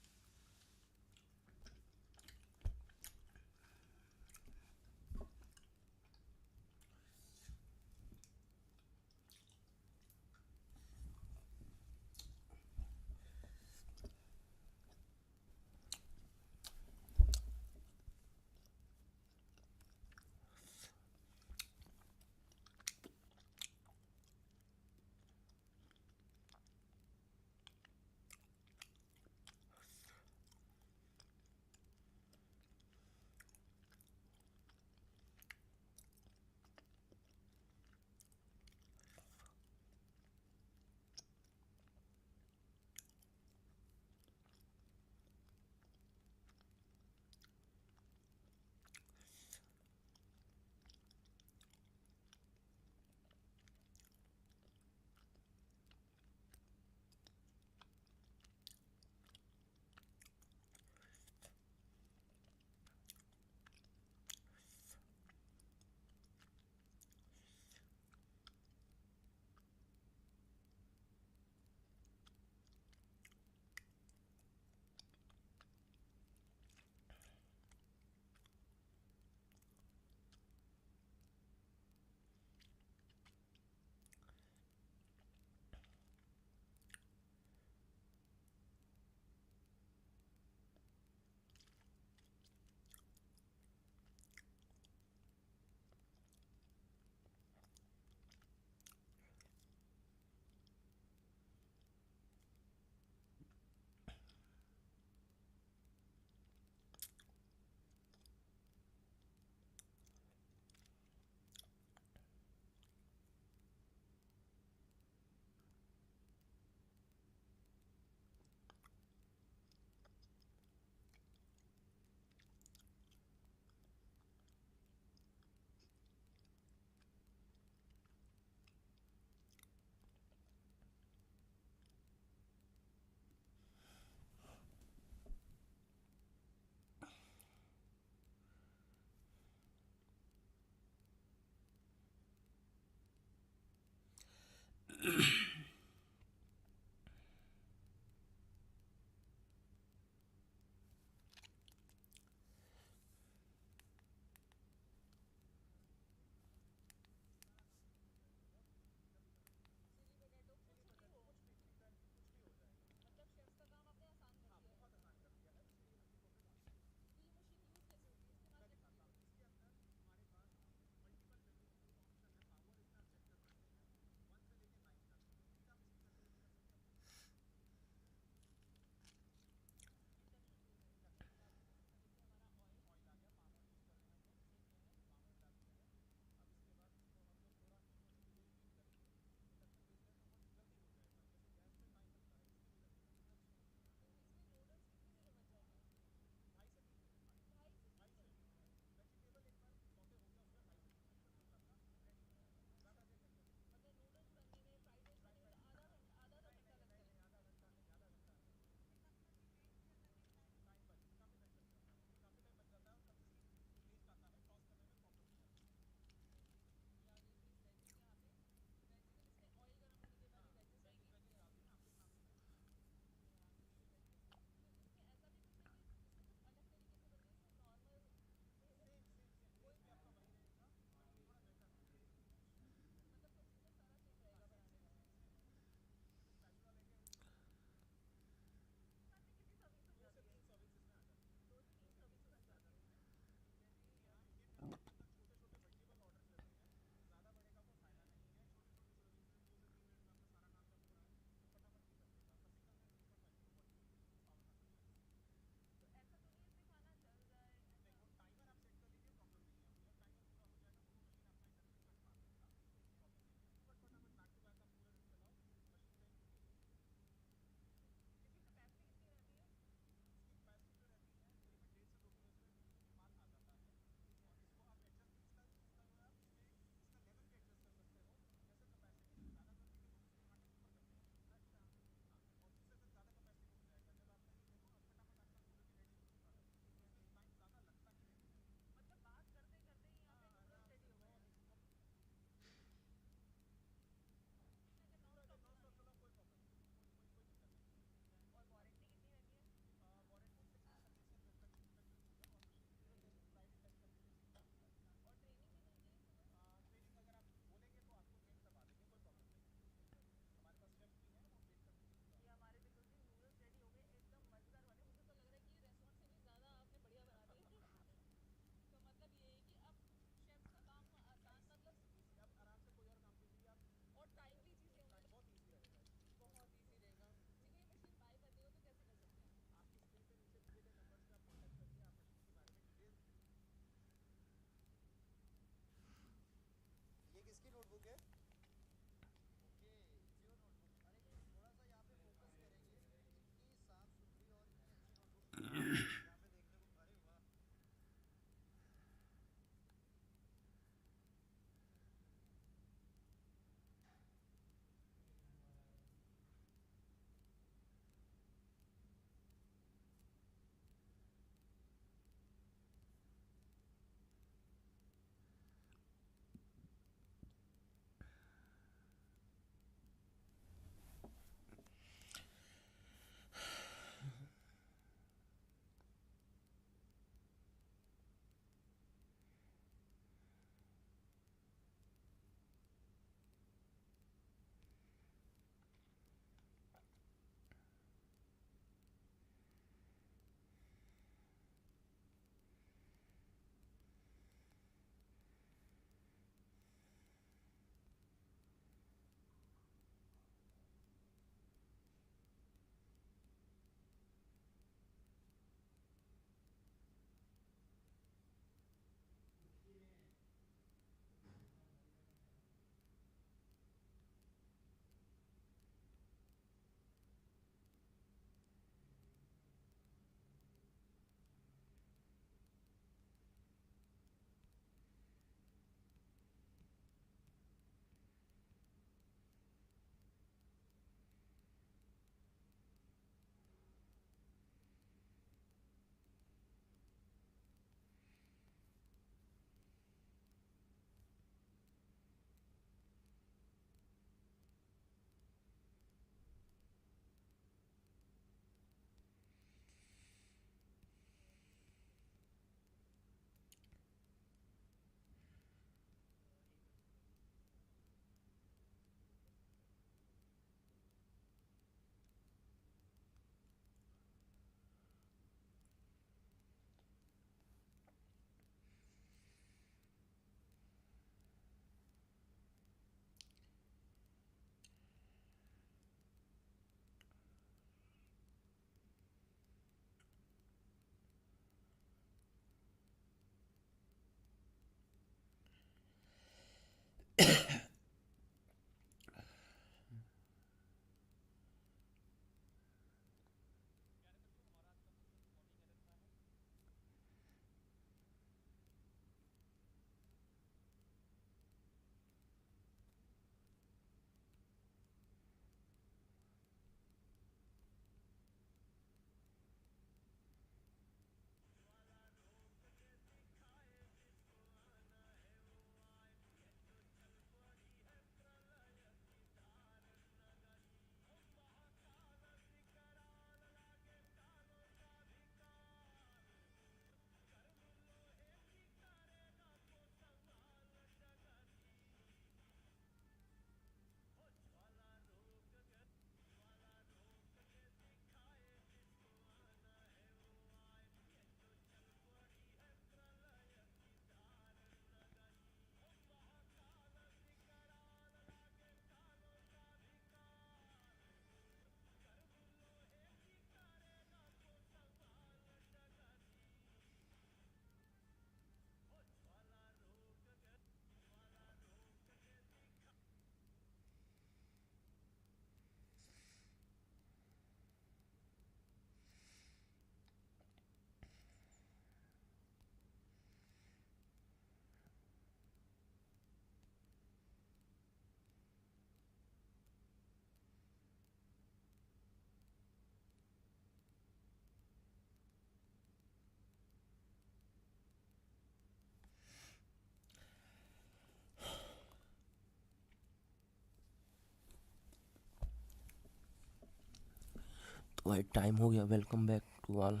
तो भाई टाइम हो गया। Welcome back to all.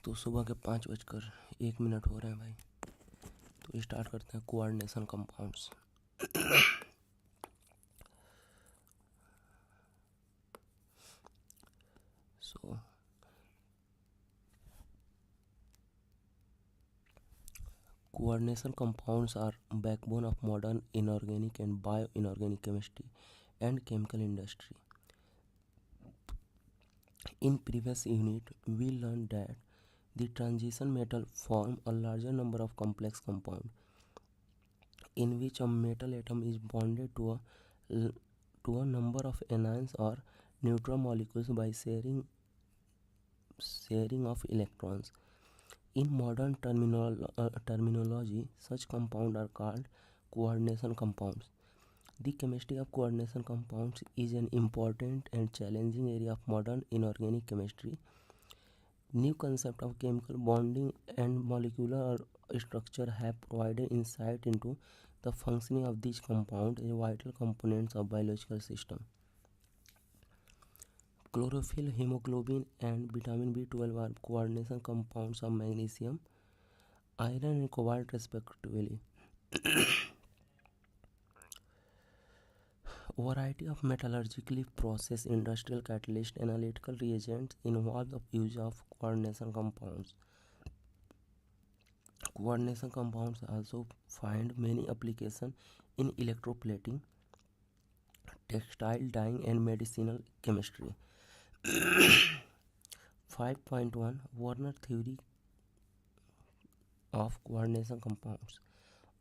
तो सुबह के 5:01 हो रहे हैं भाई। तो स्टार्ट करते हैं coordination compounds. So coordination compounds are backbone of modern inorganic and bioinorganic chemistry and chemical industry. In previous unit, we learned that the transition metal form a larger number of complex compounds in which a metal atom is bonded to a number of anions or neutral molecules by sharing of electrons. In modern terminology, such compounds are called coordination compounds. The chemistry of coordination compounds is an important and challenging area of modern inorganic chemistry. New concepts of chemical bonding and molecular structure have provided insight into the functioning of these compounds as vital components of biological system. Chlorophyll, hemoglobin, and vitamin B12 are coordination compounds of magnesium, iron, and cobalt respectively. Variety of metallurgically processed industrial catalyst analytical reagents involve the use of coordination compounds. Coordination compounds also find many applications in electroplating, textile dyeing, and medicinal chemistry. 5.1 Warner theory of coordination compounds.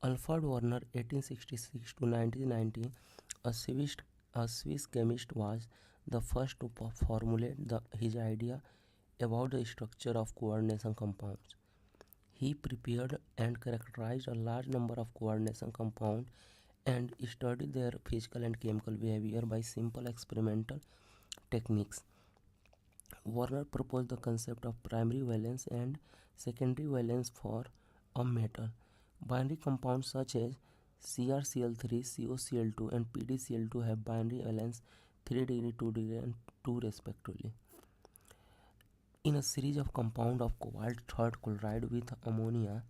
Alfred Warner, 1866 to 1919, a Swiss chemist, was the first to formulate his idea about the structure of coordination compounds. He prepared and characterized a large number of coordination compounds and studied their physical and chemical behavior by simple experimental techniques. Warner proposed the concept of primary valence and secondary valence for a metal. Binary compounds such as CrCl3, CoCl2, and PdCl2 have binary valence 3 degree, 2 degree, and 2 respectively. In a series of compounds of cobalt third chloride with ammonia,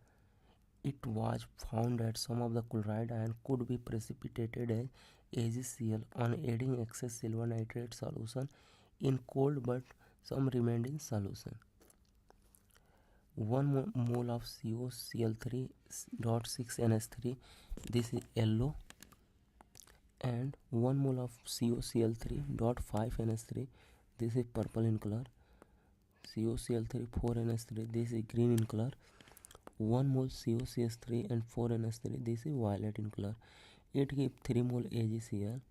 it was found that some of the chloride ion could be precipitated as AgCl on adding excess silver nitrate solution in cold, but some remained in solution. 1 mole of CoCl3.6NH3, this is yellow, and 1 mole of CoCl3.5NH3, this is purple in color. CoCl3 4NH3, this is green in color. 1 mole CoCs3 and 4NH3, this is violet in color. It gives 3 mole AgCl,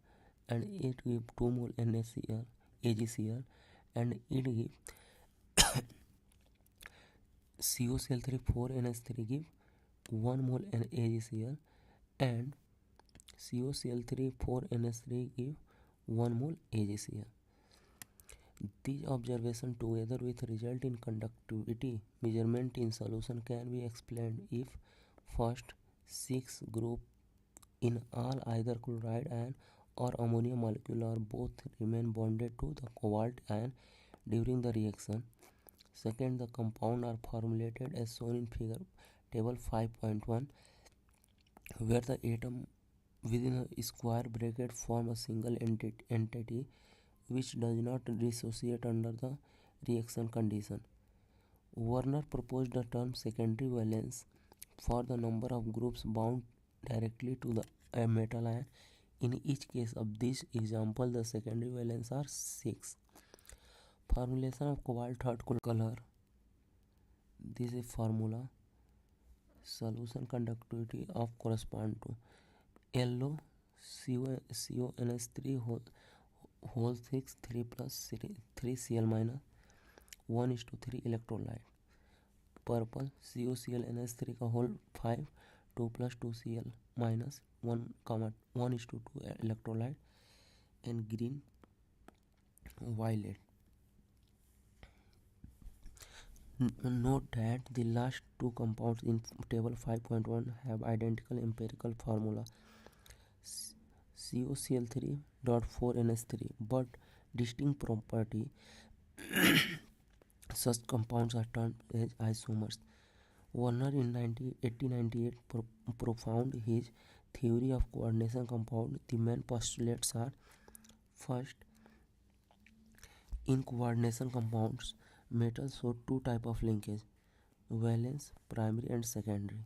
and it gives 2 mole NaCl, AgCl, and it gives CoCl3 4NH3 give 1 mole AgCl, and CoCl3 4NH3 give 1 mole AgCl. These observations together with result in conductivity measurement in solution can be explained if first 6 group in all either chloride ion or ammonia molecule or both remain bonded to the cobalt ion during the reaction. Second, the compound are formulated as shown in figure table 5.1, where the atom within a square bracket form a single entity which does not dissociate under the reaction condition. Warner proposed the term secondary valence for the number of groups bound directly to the metal ion. In each case of this example, the secondary valence are 6. Formulation of cobalt third color. This is formula. Solution conductivity of correspond to yellow CONH3 whole 6 3 plus 3 Cl minus 1:3 electrolyte. Purple COClNH3 का whole 5 2 plus 2 Cl minus 1:2 electrolyte, and green violet. Note that the last two compounds in table 5.1 have identical empirical formula COCl3.4NH3, but distinct property, such compounds are termed as isomers. Warner in 1898 propounded his theory of coordination compound. The main postulates are: first, in coordination compounds, metals show two types of linkage: valence, primary and secondary.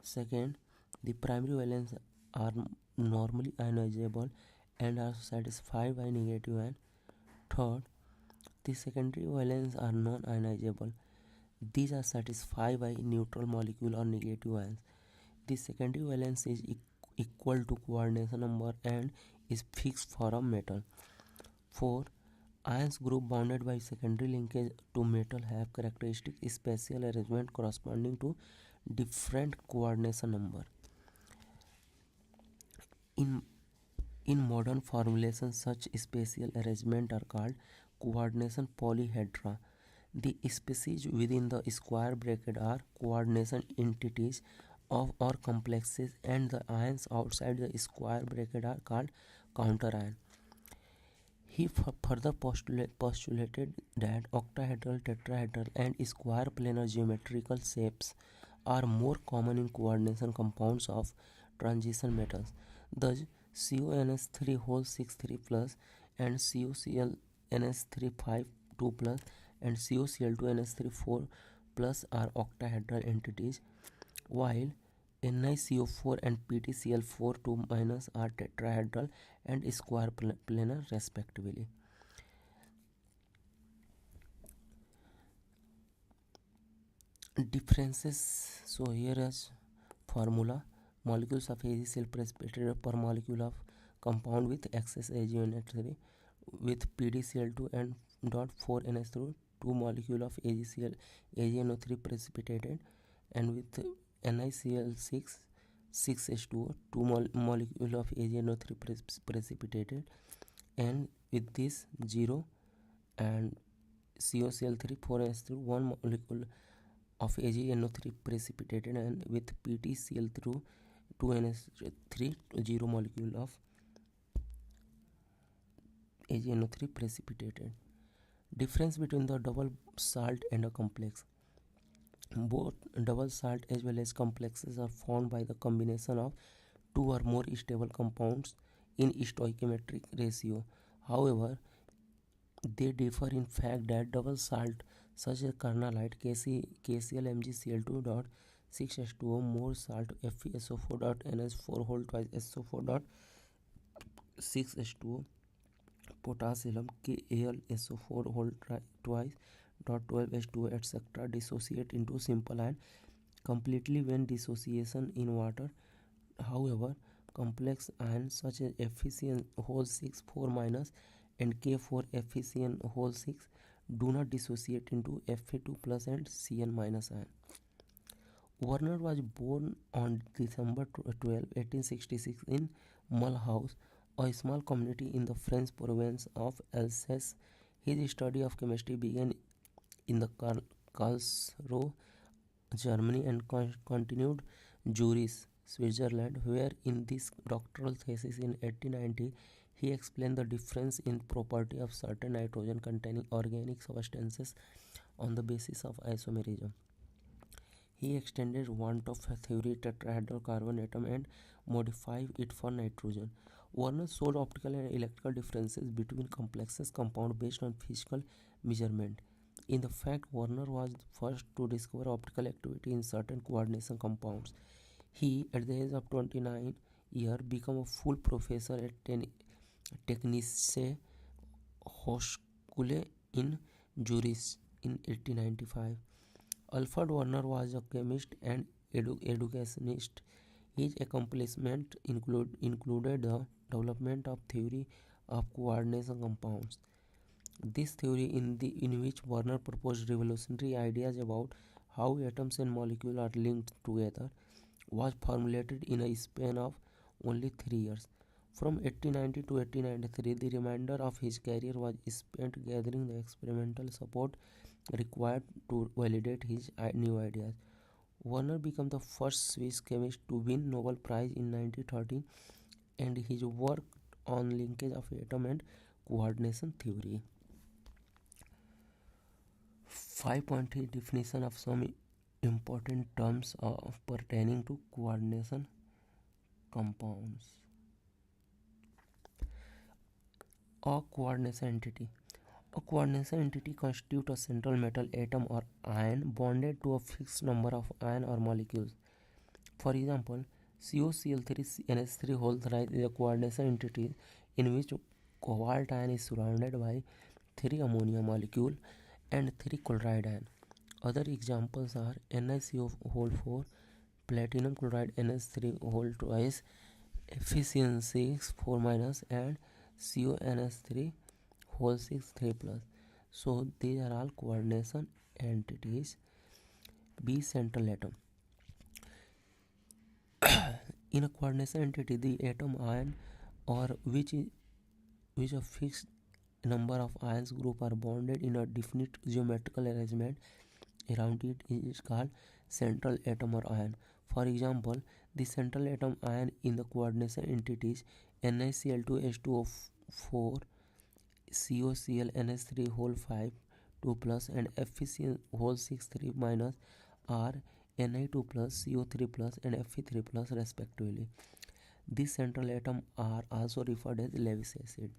Second, the primary valence are normally ionizable and are satisfied by negative ion. Third, the secondary valence are non-ionizable. These are satisfied by neutral molecule or negative ions. The secondary valence is equal to coordination number and is fixed for a metal. 4. Ions group bounded by secondary linkage to metal have characteristic spatial arrangement corresponding to different coordination number. In modern formulations, such spatial arrangement are called coordination polyhedra. The species within the square bracket are coordination entities of or complexes, and the ions outside the square bracket are called counterion. He further postulated that octahedral, tetrahedral, and square planar geometrical shapes are more common in coordination compounds of transition metals. Thus, CuNH3 plus and CuCl NH3 plus and CuCl2NH3 plus are octahedral entities, while NiCO4 and PtCl4 minus are tetrahedral and square planar respectively. Differences. So here is formula: molecules of AgCl precipitated per molecule of compound with excess AgNH3 with PdCl2 and .4 NH3, 2 molecule of AgNO3 precipitated, and with NiCl6 6H2O, 2 molecule of AgNO3 precipitated, and with this 0 and COCl3 4H3, 1 molecule of AgNO3 precipitated, and with PtCl3 2NH3, 0 molecule of AgNO3 precipitated. Difference between the double salt and a complex. Both double salt as well as complexes are formed by the combination of two or more stable compounds in stoichiometric ratio. However, they differ in fact that double salt such as carnallite KCl MgCl2.6H2O more salt FeSO4.NH4 whole twice SO4.6H2O potassium KAlSO4 whole twice .12H2O etc. dissociate into simple ion completely when dissociation in water. However, complex ions such as FeCN whole 6 4 minus and K4 FeCN whole 6 do not dissociate into Fe2 plus and Cn minus ion. Werner was born on December 12, 1866 in Mulhouse, a small community in the French province of Alsace. His study of chemistry began in the Karlsruhe, Germany, and continued Zurich, Switzerland, where in this doctoral thesis in 1890 he explained the difference in property of certain nitrogen-containing organic substances on the basis of isomerism. He extended Van 't Hoff theory tetrahedral carbon atom and modified it for nitrogen. Werner showed optical and electrical differences between complexes compound based on physical measurement. In the fact, Werner was first to discover optical activity in certain coordination compounds. He, at the age of 29 years, became a full professor at Technische Hochschule in Zurich in 1895. Alfred Werner was a chemist and educationist. His accomplishments included the development of theory of coordination compounds. This theory, in which Werner proposed revolutionary ideas about how atoms and molecules are linked together, was formulated in a span of only 3 years. From 1890 to 1893, the remainder of his career was spent gathering the experimental support required to validate his new ideas. Werner became the first Swiss chemist to win Nobel Prize in 1913, and his work on linkage of atom and coordination theory. 5.3 definition of some important terms pertaining to coordination compounds. A coordination entity. A coordination entity constitutes a central metal atom or ion bonded to a fixed number of ion or molecules. For example, COCl3NH3 whole thrice is a coordination entity in which cobalt ion is surrounded by 3 ammonia molecule and 3 chloride ion. Other examples are NiCO whole 4, platinum chloride NH3 whole twice, Fe6 4 minus, and CONH3 whole 6 3 plus. So these are all coordination entities. B. Central atom. In a coordination entity, the atom ion or which a fixed number of ions group are bonded in a definite geometrical arrangement around it is called central atom or ion. For example, the central atom ion in the coordination entities NiCl2H2O4, COClNH3 whole 5 2 plus, and Fe whole 6 3 minus are Ni2 plus, CO3 plus, and Fe3 plus respectively. These central atoms are also referred as Lewis acid.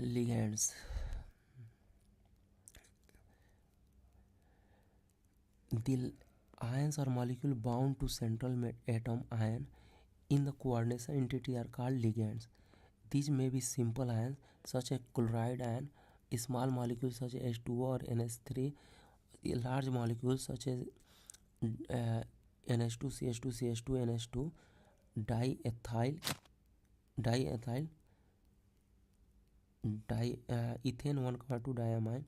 Ligands. The ions or molecule bound to central atom ion in the coordination entity are called ligands. These may be simple ions such as chloride ion, small molecules such as H2O or NH3, large molecules such as NH2, CH2, CH2, NH2, diethyl, ethane 1,2 diamine,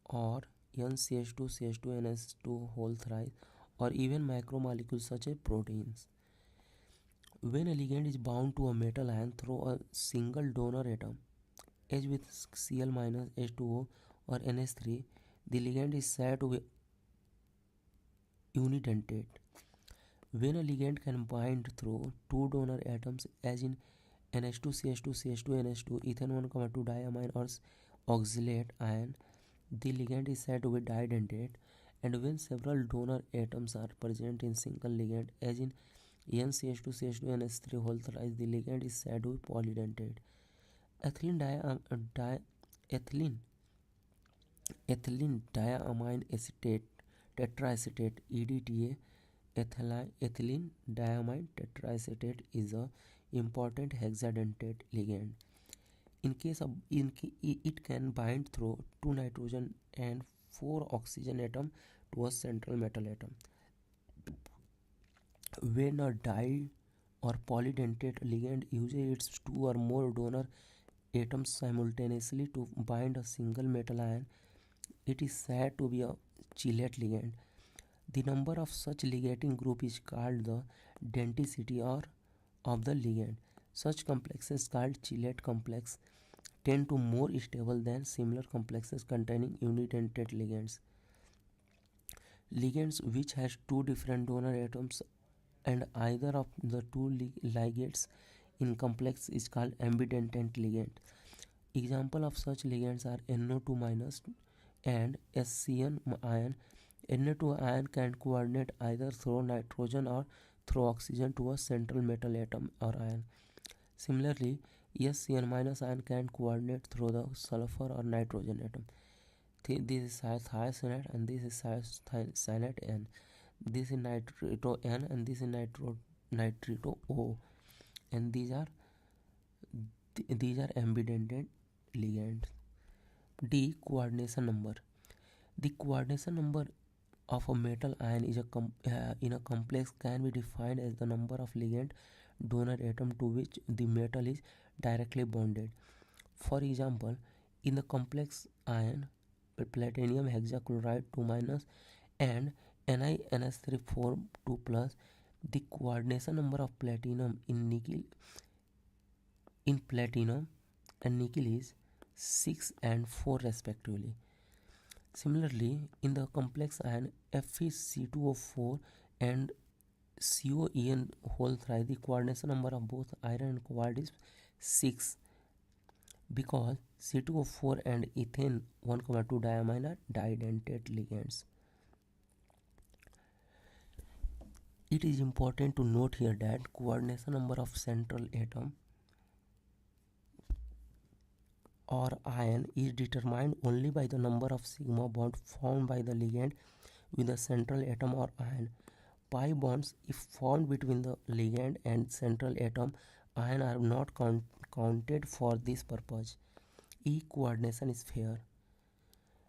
or NCH2, CH2, NH2 whole thrice, or even macromolecules such as proteins. When a ligand is bound to a metal ion through a single donor atom, H with Cl minus H2O or NH3, the ligand is said to be unidentate. When a ligand can bind through two donor atoms, as in NH2, CH2, CH2, NH2, ethane 1,2 diamine, or oxalate ion, the ligand is said to be didentate. And when several donor atoms are present in single ligand, as in NCH2, CH2, NH3 whole thrice, the ligand is said to be polydentate. Ethylene diamine acetate tetraacetate EDTA, ethylene diamine tetraacetate is a important hexadentate ligand. It can bind through 2 nitrogen and 4 oxygen atom to a central metal atom. When a di or polydentate ligand uses its 2 or more donor atoms simultaneously to bind a single metal ion, it is said to be a chelate ligand. The number of such ligating group is called the denticity of the ligand. Such complexes called chelate complex tend to more stable than similar complexes containing unidentate ligands. Ligands which has 2 different donor atoms and either of the 2 ligates in complex is called ambidentate ligand. Example of such ligands are NO2 minus and SCN ion. Na2 ion can coordinate either through nitrogen or through oxygen to a central metal atom or ion. Similarly, SCN minus ion can coordinate through the sulfur or nitrogen atom. This is thiocyanate and this is cyanate N. This is nitrito N and this is nitrito O. And these are ambidentate ligands. D. Coordination number. The coordination number of a metal ion is in a complex can be defined as the number of ligand donor atom to which the metal is directly bonded. For example, in the complex ion platinum hexachloride 2 minus and NiNH3 4 2 plus, the coordination number of platinum in platinum and nickel is 6 and 4 respectively. Similarly, in the complex ion, F is C2O4 and COEN whole 3, the coordination number of both iron and cobalt is 6 because C2O4 and ethane 1,2 diamine are didentate ligands. It is important to note here that coordination number of central atom or ion is determined only by the number of sigma bond formed by the ligand with the central atom or ion. Pi bonds, if formed between the ligand and central atom ion, are not counted for this purpose. E coordination is fair.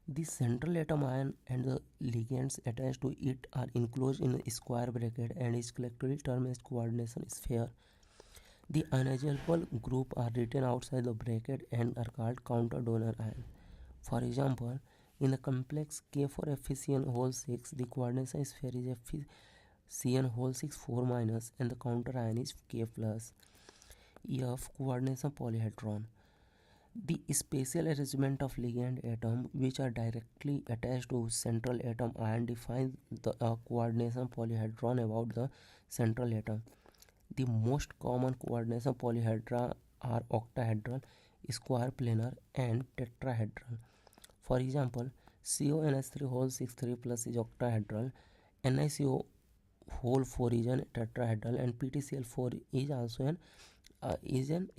The central atom ion and the ligands attached to it are enclosed in a square bracket and is collectively termed as coordination is fair. The ionizable group are written outside the bracket and are called counter donor ion. For example, in the complex K4FeCN whole 6, the coordination sphere is FeCN whole 6 4 minus and the counter ion is K plus. F coordination polyhedron. The spatial arrangement of ligand atom which are directly attached to central atom ion defines the coordination polyhedron about the central atom. The most common coordination polyhedra are octahedral, square planar and tetrahedral. For example, CONH3 whole 6 3 plus is octahedral, NiCO whole 4 is an tetrahedral and PtCl4 is also an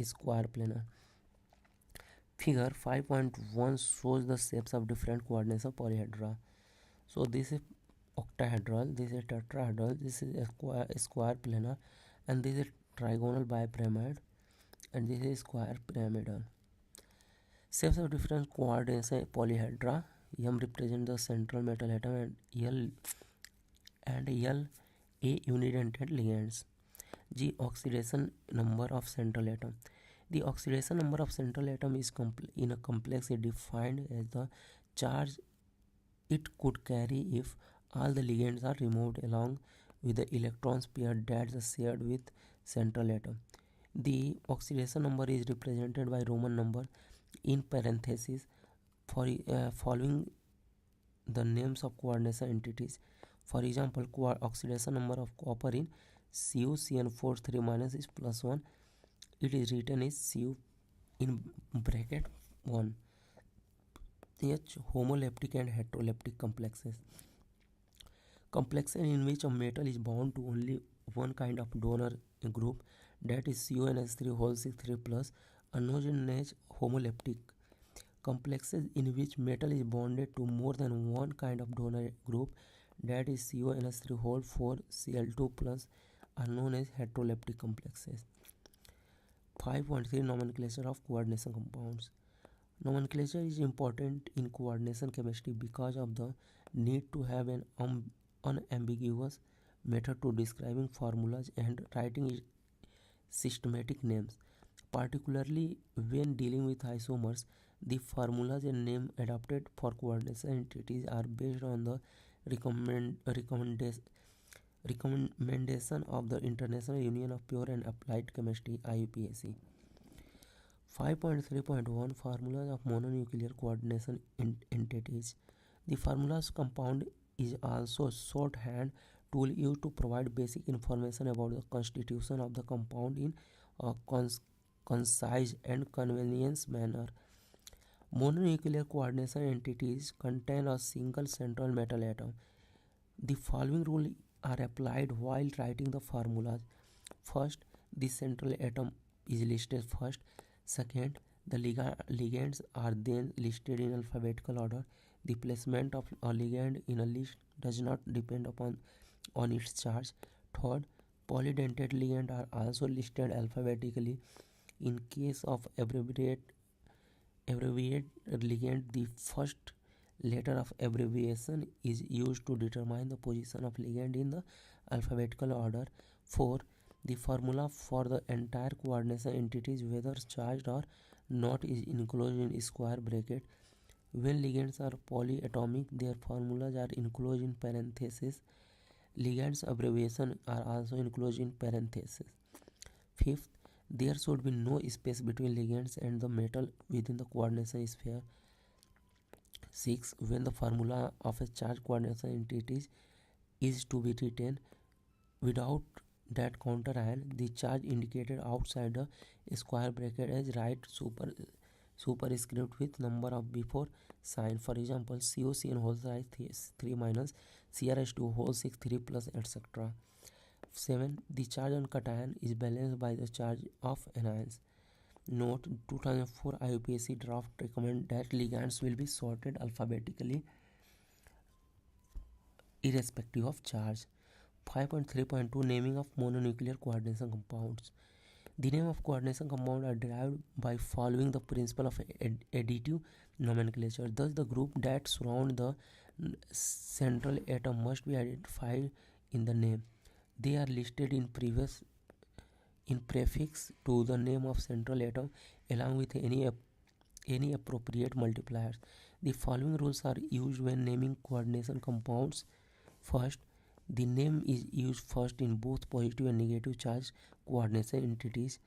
square planar. Figure 5.1 shows the shapes of different coordination polyhedra. So this is octahedral, this is tetrahedral, this is a square planar, and this is trigonal bipyramid, and this is square pyramidal. Shapes of different coordination polyhedra. M represent the central metal atom and L a unidentate ligands. G oxidation number of central atom. The oxidation number of central atom is in a complex is defined as the charge it could carry if all the ligands are removed along with the electrons pair that is shared with central atom. The oxidation number is represented by Roman number in parentheses following the names of coordination entities. For example, oxidation number of copper in CuCN4 3 minus is plus 1. It is written as Cu in bracket 1. H homoleptic and heteroleptic complexes. Complexes in which a metal is bound to only one kind of donor group, that is CONH3 whole 6 3 plus, are known as homoleptic. Complexes in which metal is bonded to more than one kind of donor group, that is CONH3 whole 4 Cl2 plus, are known as heteroleptic complexes. 5.3 Nomenclature of coordination compounds. Nomenclature is important in coordination chemistry because of the need to have an unambiguous method to describing formulas and writing systematic names. Particularly when dealing with isomers, the formulas and names adopted for coordination entities are based on the recommendation of the International Union of Pure and Applied Chemistry (IUPAC). 5.3.1 Formulas of mononuclear coordination entities. The formulas compound is also a shorthand tool used to provide basic information about the constitution of the compound in a concise and convenient manner. Mononuclear coordination entities contain a single central metal atom. The following rules are applied while writing the formulas. First, the central atom is listed first. Second, the ligands are then listed in alphabetical order. The placement of a ligand in a list does not depend on its charge. Third, polydentate ligands are also listed alphabetically. In case of abbreviated ligand, the first letter of abbreviation is used to determine the position of ligand in the alphabetical order. 4. The formula for the entire coordination entities, whether charged or not, is enclosed in square bracket. When ligands are polyatomic, their formulas are enclosed in parentheses. Ligands abbreviations are also enclosed in parentheses. Fifth, There should be no space between ligands and the metal within the coordination sphere. 6. When the formula of a charge coordination entity is to be written without that counter ion, the charge indicated outside the square bracket is right superscript with number of before sign. For example, COCN whole size 3 minus CrH2 whole 6 3 plus etc. 7. The charge on cation is balanced by the charge of anions. Note: 2004 IUPAC draft recommend that ligands will be sorted alphabetically irrespective of charge. 5.3.2 Naming of mononuclear coordination compounds. The name of coordination compounds are derived by following the principle of additive nomenclature. Thus, the group that surround the central atom must be identified in the name. They are listed in prefix to the name of central atom along with any appropriate multipliers. The following rules are used when naming coordination compounds. First, the name is used first in both positive and negative charge coordination entities.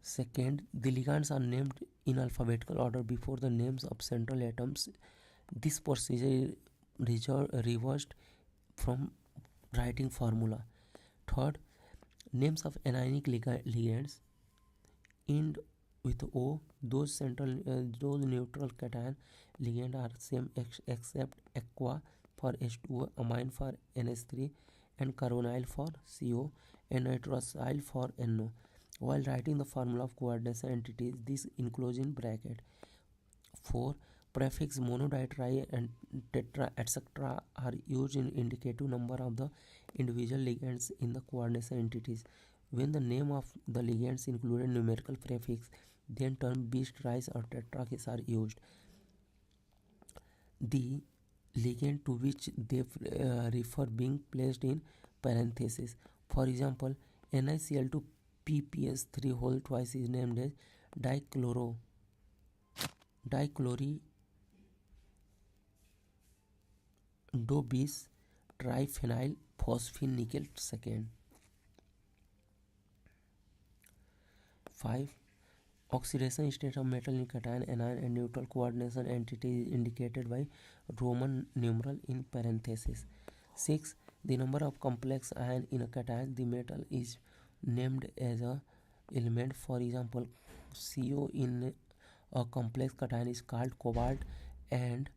Second, the ligands are named in alphabetical order before the names of central atoms. This procedure is reversed from writing formula. Third, names of anionic ligands end with O. Those neutral cation ligand are same except aqua for H2O, amine for NH3, and carbonyl for CO, and nitrosyl for NO. While writing the formula of coordination entities, this includes in bracket. 4. Prefix mono, di, tri, and tetra, etc. are used in indicative number of the individual ligands in the coordination entities. When the name of the ligands included numerical prefix, then term bis, tris, or tetrakis are used. The ligand to which they refer being placed in parentheses. For example, NiCl2 PPS3 whole twice is named as dichlorobis triphenyl phosphine nickel second. 5. Oxidation state of metal in cation, anion, and neutral coordination entity is indicated by Roman numeral in parentheses. 6. The number of complex ion in a cation, the metal is named as a element. For example, CO in a complex cation is called cobalt and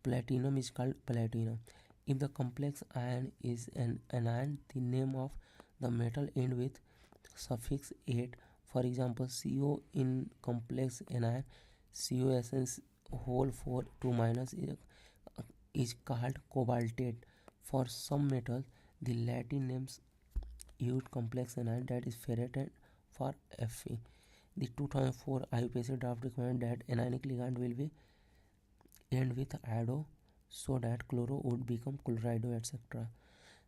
platinum is called platinum. If the complex ion is an anion, the name of the metal ends with suffix 8. For example, CO in complex anion COSN whole 4 2 minus is called cobaltate. For some metals, the Latin names used complex anion, that is ferrite for Fe. The 2004 IUPAC draft recommended that anionic ligand will be end with iodo so that chloro would become chlorido, etc.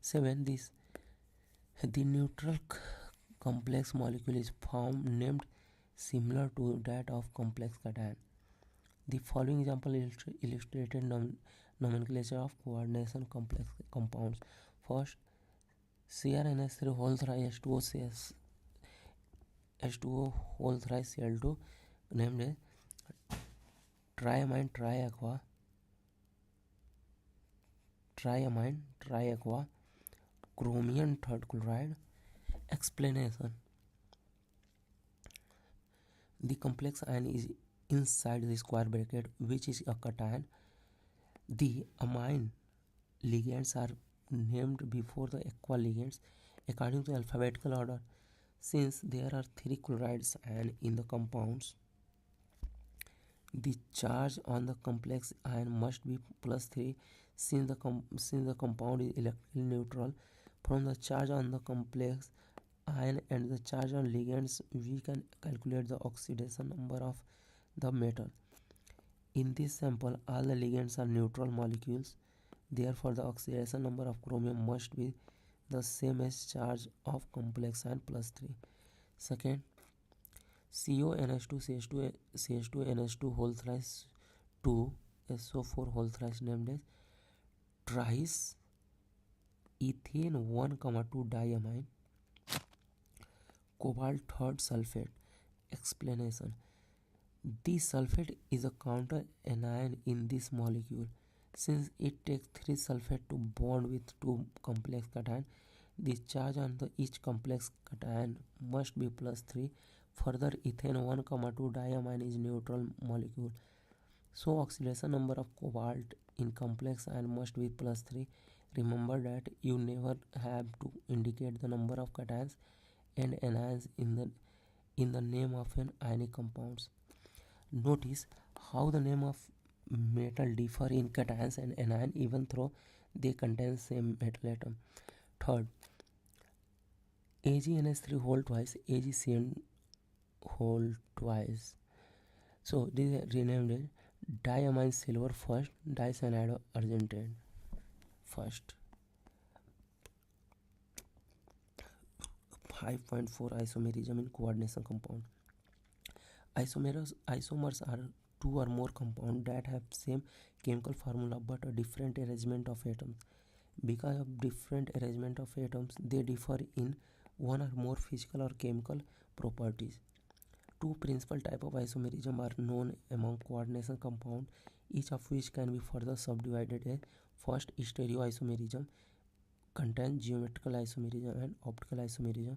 7. The neutral complex molecule is formed named similar to that of complex cation. The following example illustrated nomenclature of coordination complex compounds. First, CrNH3 whole thrice H2O whole thrice Cl2 named as triamine triaqua chromium third chloride. Explanation: the complex ion is inside the square bracket, which is a cation. The amine ligands are named before the aqua ligands according to alphabetical order. Since there are 3 chlorides ion in the compounds, the charge on the complex ion must be +3 since the compound is electrically neutral. From the charge on the complex ion and the charge on ligands, we can calculate the oxidation number of the metal. In this sample, all the ligands are neutral molecules. Therefore, the oxidation number of chromium must be the same as charge of complex ion +3. Second, CONH2 CH2 NH2 whole thrice 2 SO4 whole thrice named as tris ethane 1, 2 diamine Cobalt third sulfate. Explanation. This sulfate is a counter anion in this molecule. Since it takes 3 sulfate to bond with 2 complex cation, the charge on each complex cation must be +3. Further, ethane 1,2 diamine is neutral molecule. So oxidation number of cobalt in complex ion must be +3. Remember that you never have to indicate the number of cations and anions in the name of an ionic compounds. Notice how the name of metal differ in cations and anion even though they contain same metal atom. Third, AgNH3 whole twice, AgCN whole twice. So this is renamed as diamine silver first, dicyanide argentate first. 5.4 isomerism in coordination compound. Isomers are two or more compounds that have same chemical formula but a different arrangement of atoms. Because of different arrangement of atoms, they differ in one or more physical or chemical properties. Two principal types of isomerism are known among coordination compounds, each of which can be further subdivided as: first, stereoisomerism contains geometrical isomerism and optical isomerism,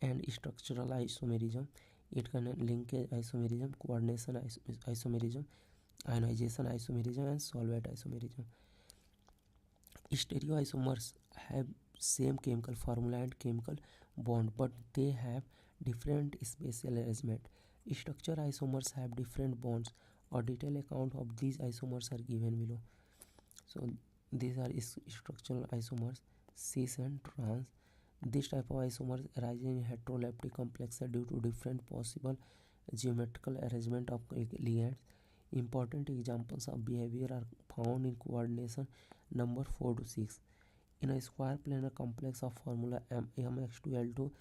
and structural isomerism. It contains linkage isomerism, coordination isomerism, ionization isomerism, and solvent isomerism. Stereoisomers have same chemical formula and chemical bond, but they have different spatial arrangement. Structure isomers have different bonds. A detailed account of these isomers are given below. So these are structural isomers, cis and trans. This type of isomers arise in heteroleptic complexes due to different possible geometrical arrangement of ligands. Important examples of behavior are found in coordination number 4 to 6. In a square planar complex of formula mx2l2,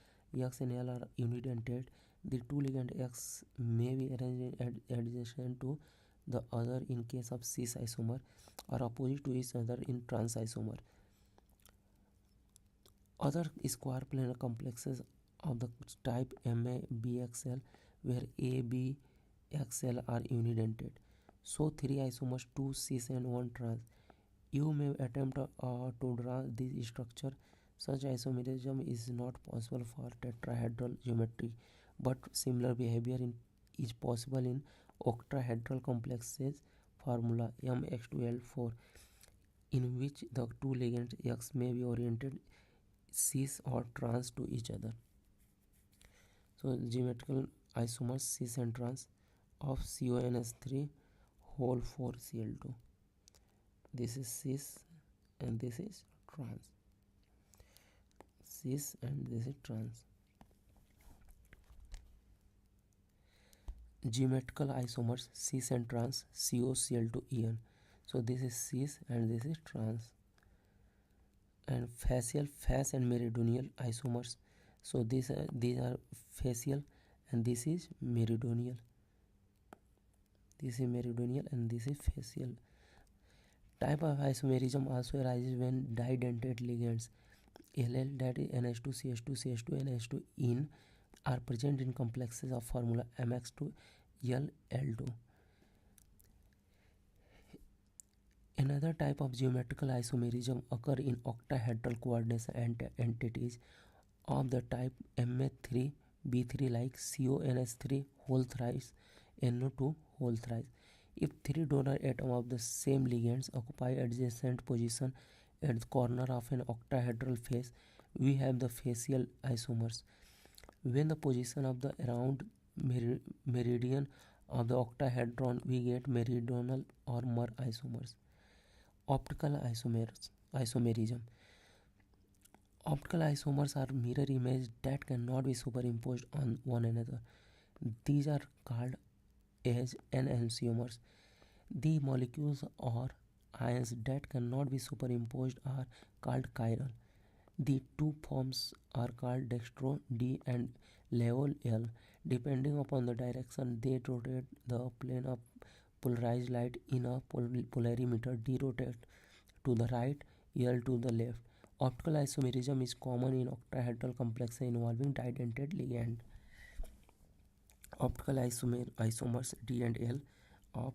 x and l are unidentate. The two ligand X may be arranged adjacent to the other in case of cis isomer, or opposite to each other in trans isomer. Other square planar complexes of the type MABXL, where A, B, XL are unidentate. So 3 isomers, 2 cis and 1 trans. You may attempt to draw this structure. Such isomerism is not possible for tetrahedral geometry, but similar behavior is possible in octahedral complexes formula mx2l4, in which the two ligands X may be oriented cis or trans to each other. So geometrical isomers cis and trans of CONH3 whole 4 Cl2. This is cis and this is trans. Cis and this is trans. Geometrical isomers cis and trans COCl2En. So this is cis and this is trans. And facial, face and meridional isomers. So these are facial and this is meridional. This is meridional and this is facial. Type of isomerism also arises when didentate ligands LL, that is NH2 CH2 CH2 NH2 in, are present in complexes of formula MX2L L2. Another type of geometrical isomerism occur in octahedral coordination entities of the type Ma3B3, like CONH3 whole thrice NO2 whole thrice. If 3 donor atoms of the same ligands occupy adjacent position at the corner of an octahedral face, we have the facial isomers. When the position of the around meridian of the octahedron, we get meridional or mer isomers. Optical isomerism. Optical isomers are mirror images that cannot be superimposed on one another. These are called as enantiomers. The molecules or ions that cannot be superimposed are called chiral. The two forms are called dextro D and levo L. Depending upon the direction they rotate the plane of polarized light in a polarimeter, D rotates to the right, L to the left. Optical isomerism is common in octahedral complexes involving didentate ligand. Optical isomers D and L of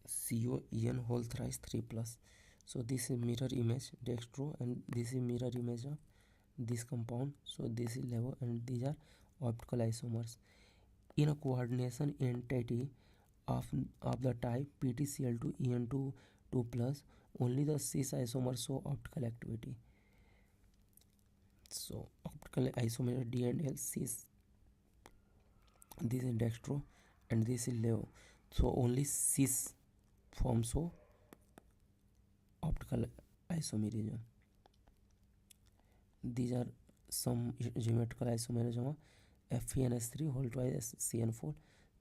COEN whole thrice 3 plus. So this is mirror image dextro, and this is mirror image of this compound. So this is levo, and these are optical isomers. In a coordination entity of the type PTCl2 EN2 2 plus, only the cis isomers show optical activity. So optical isomer D and L cis, this is dextro and this is levo. So only cis forms show optical isomerism. These are some geometrical isomerism of FeNH3 whole twice CN4.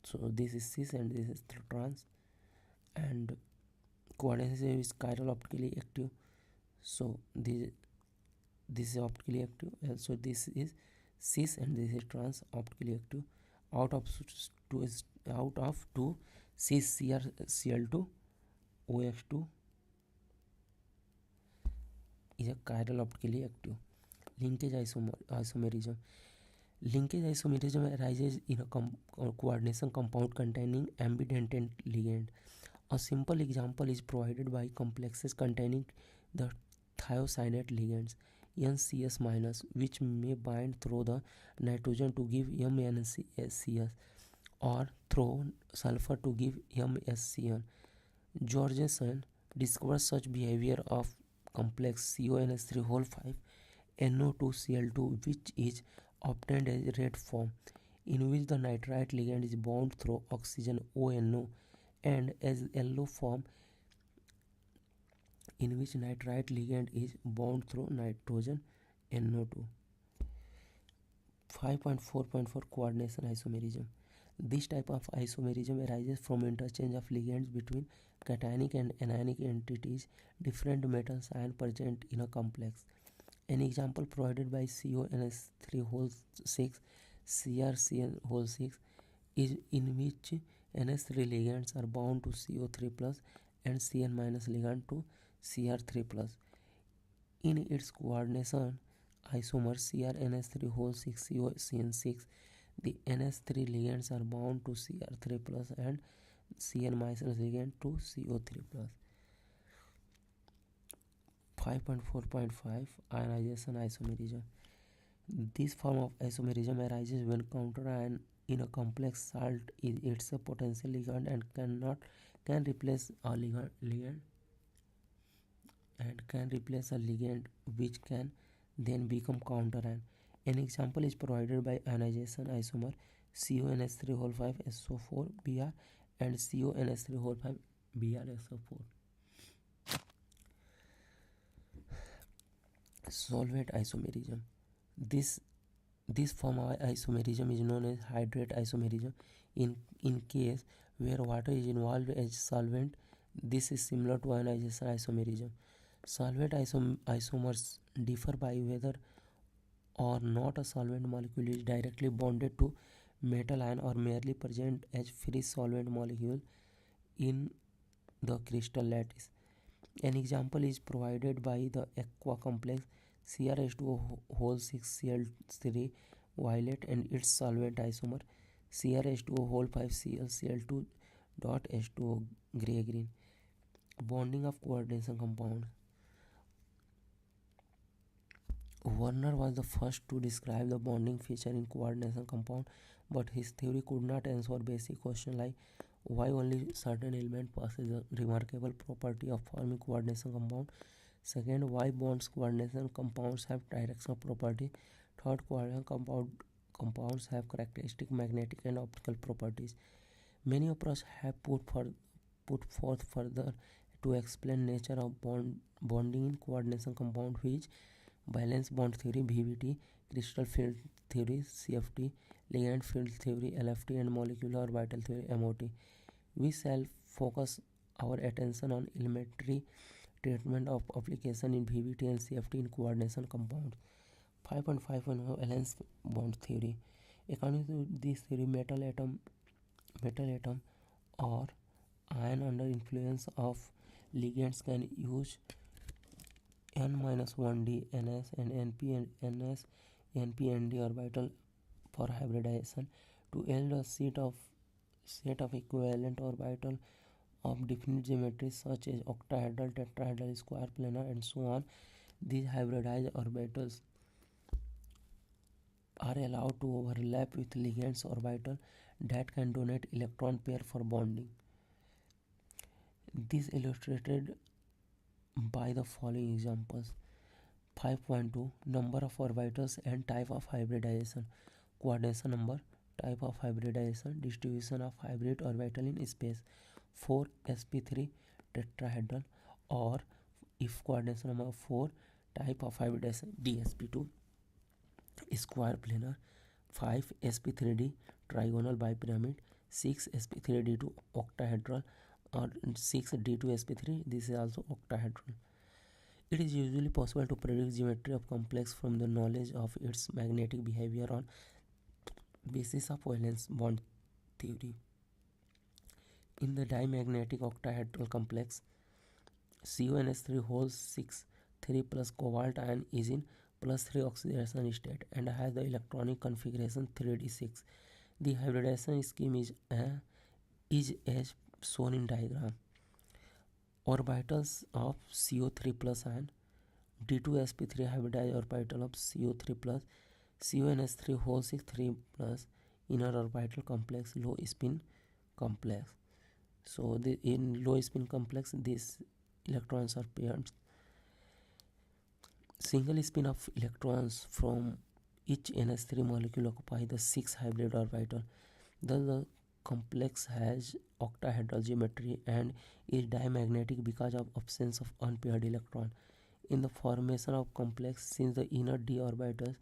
So this is cis and this is trans, and coordination is chiral optically active. So this is optically active, and so this is cis and this is trans optically active. Out of two cis CrCl2 OX2 is a chiral optically active. Linkage isomerism. Linkage isomerism arises in a coordination compound containing ambidentate ligand. A simple example is provided by complexes containing the thiocyanate ligands NCS-, which may bind through the nitrogen to give MnCS or through sulfur to give MsCN. Georgeson discovered such behavior of complex CONH3 whole 5 NO2Cl2, which is obtained as red form, in which the nitrite ligand is bound through oxygen ONO, and as yellow form, in which nitrite ligand is bound through nitrogen NO2. 5.4.4 Coordination isomerism. This type of isomerism arises from interchange of ligands between cationic and anionic entities, different metals ion present in a complex. An example provided by CONH3 whole 6 CrCN whole 6 is in which NH3 ligands are bound to CO3 plus and Cn minus ligand to Cr3 plus. In its coordination isomer CrNH3 whole 6 COCN6, the NH3 ligands are bound to Cr3 plus and Cn minus ligand to CO3 plus. 5.4.5 Ionization isomerism. This form of isomerism arises when counterion in a complex salt is its a potential ligand and can replace a ligand which can then become counterion. An example is provided by ionization isomer CONH3 whole 5 SO4 Br and CONH3 whole 5 Br SO4. Solvent isomerism. This form of isomerism is known as hydrate isomerism. In case where water is involved as solvent, this is similar to ionization isomerism. Solvent isomers differ by whether or not a solvent molecule is directly bonded to metal ion or merely present as free solvent molecule in the crystal lattice. An example is provided by the aqua complex CrH2O whole 6 Cl3 violet and its solvent isomer CrH2O whole 5 Cl2 dot H2O gray green. Bonding of coordination compound. Werner was the first to describe the bonding feature in coordination compound, but his theory could not answer basic questions like why only certain element possess a remarkable property of forming coordination compound. Second, why bonds coordination compounds have directional property. Third, coordination compounds have characteristic magnetic and optical properties. Many approaches have put forth further to explain nature of bonding in coordination compound, which valence bond theory (VBT), crystal field theory (CFT), ligand field theory (LFT), and molecular orbital theory (MOT). We shall focus our attention on elementary treatment of application in VBT and CFT in coordination compounds. 5.5 valence bond theory. According to this theory, metal atom or ion under influence of ligands can use n minus 1d ns and np and ns np and d orbital for hybridization to yield a set of equivalent orbital of definite geometry such as octahedral, tetrahedral, square planar, and so on. These hybridized orbitals are allowed to overlap with ligands orbital that can donate electron pair for bonding. This illustrated by the following examples. 5.2 Number of orbitals and type of hybridization. Coordination number, type of hybridization, distribution of hybrid orbital in space. 4 sp3 tetrahedral, or if coordination number 4, type of hybridization dsp2 square planar. 5 sp3d trigonal bipyramid. 6 sp3d2 octahedral, or 6d2 sp3, this is also octahedral. It is usually possible to predict geometry of complex from the knowledge of its magnetic behavior on basis of valence bond theory. In the diamagnetic octahedral complex, CuNH3 holds 6 3 plus cobalt ion is in plus 3 oxidation state and has the electronic configuration 3d6. The hybridization scheme is as shown in diagram. Orbitals of CO3 plus ion, D2sp3 hybridized orbital of CO3 plus, CuNH3 whole 6 3 plus inner orbital complex, low spin complex. So in low spin complex these electrons are paired. Single spin of electrons from each NH3 molecule occupy the 6 hybrid orbital. Thus the complex has octahedral geometry and is diamagnetic because of absence of unpaired electron. In the formation of complex, since the inner d orbitals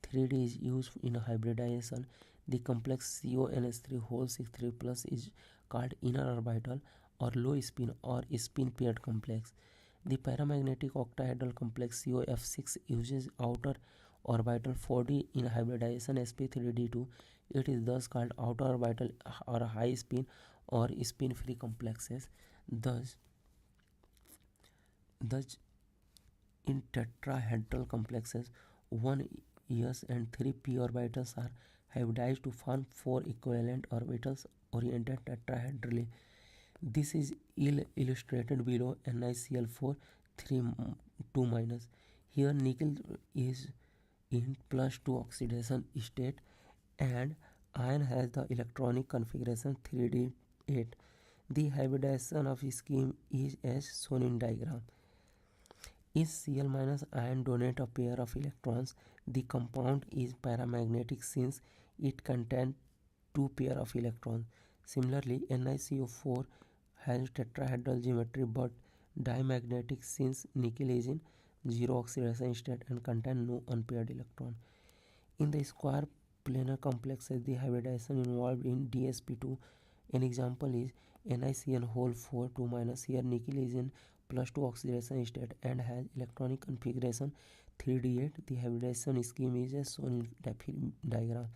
3d is used in hybridization, the complex CuNH3 whole 6 3 plus is called inner orbital or low spin or spin paired complex. The paramagnetic octahedral complex COF6 uses outer orbital 4d in hybridization sp3d2. It is thus called outer orbital or high spin or spin free complexes. Thus in tetrahedral complexes, 1s and 3p orbitals are hybridized to form 4 equivalent orbitals oriented tetrahedrali. This is illustrated below. NiCl4 3 2 minus. Here nickel is in plus 2 oxidation state and iron has the electronic configuration 3d8. The hybridization of scheme is as shown in diagram. If Cl minus ion donate a pair of electrons, the compound is paramagnetic since it contains 2 pair of electrons. Similarly, NiCO4 has tetrahedral geometry but diamagnetic since nickel is in zero oxidation state and contains no unpaired electron. In the square planar complexes, the hybridization involved in dsp2. An example is NiCN whole 4 2 minus. Here nickel is in plus 2 oxidation state and has electronic configuration 3d8. The hybridization scheme is as shown in diagram.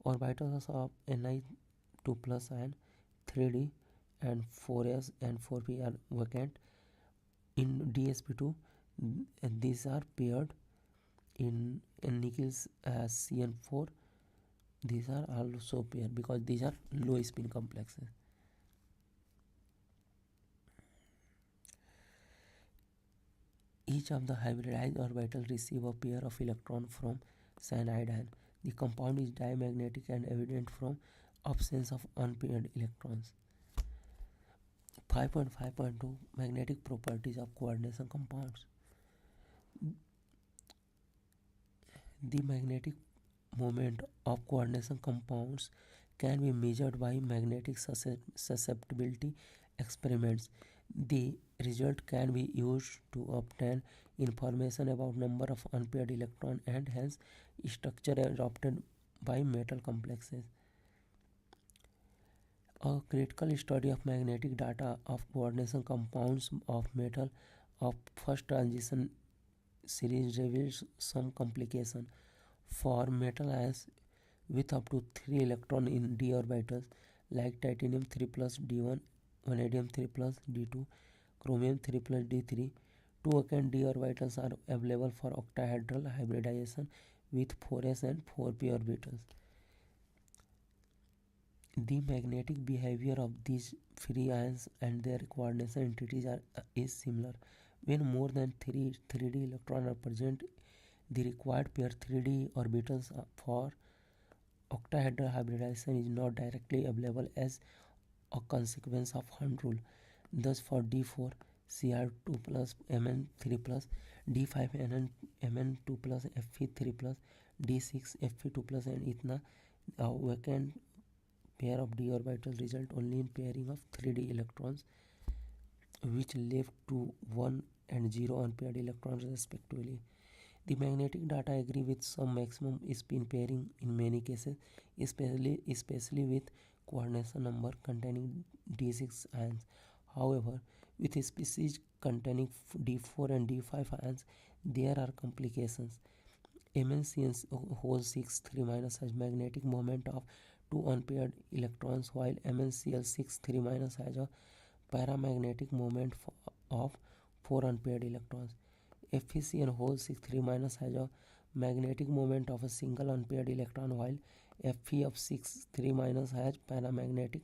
Orbitals of Ni2 plus ion 3d and 4s and 4p are vacant. In dsp2 these are paired. In nickel's CN4 these are also paired because these are low spin complexes. Each of the hybridized orbitals receive a pair of electrons from cyanide ion. The compound is diamagnetic and evident from absence of unpaired electrons. 5.5.2 Magnetic properties of coordination compounds. The magnetic moment of coordination compounds can be measured by magnetic susceptibility experiments. The result can be used to obtain information about number of unpaired electrons and hence structure adopted by metal complexes. A critical study of magnetic data of coordination compounds of metal of first transition series reveals some complication. For metal ions with up to 3 electrons in d orbitals like titanium 3 plus d1, vanadium 3 plus d2, chromium 3 plus d3, Two vacant d orbitals are available for octahedral hybridization with 4s and 4p orbitals. The magnetic behavior of these free ions and their coordination entities is similar. When more than 3d electrons are present, the required pair 3d orbitals for octahedral hybridization is not directly available as a consequence of Hund rule. Thus, for d4 Cr2 plus Mn3 plus d5 Mn2 plus Fe3 plus d6 Fe2 plus and itna, a vacant pair of d orbitals result only in pairing of 3d electrons, which left to 1 and 0 unpaired electrons respectively. The magnetic data agree with some maximum spin pairing in many cases, especially with coordination number containing d6 ions. However, with species containing d4 and d5 ions, there are complications. MnCn whole 6 3 minus has magnetic moment of 2 unpaired electrons, while MnCl 6 3 minus has a paramagnetic moment of 4 unpaired electrons. FeCn whole 6 3 minus has a magnetic moment of a single unpaired electron, while Fe of 6 3 minus has paramagnetic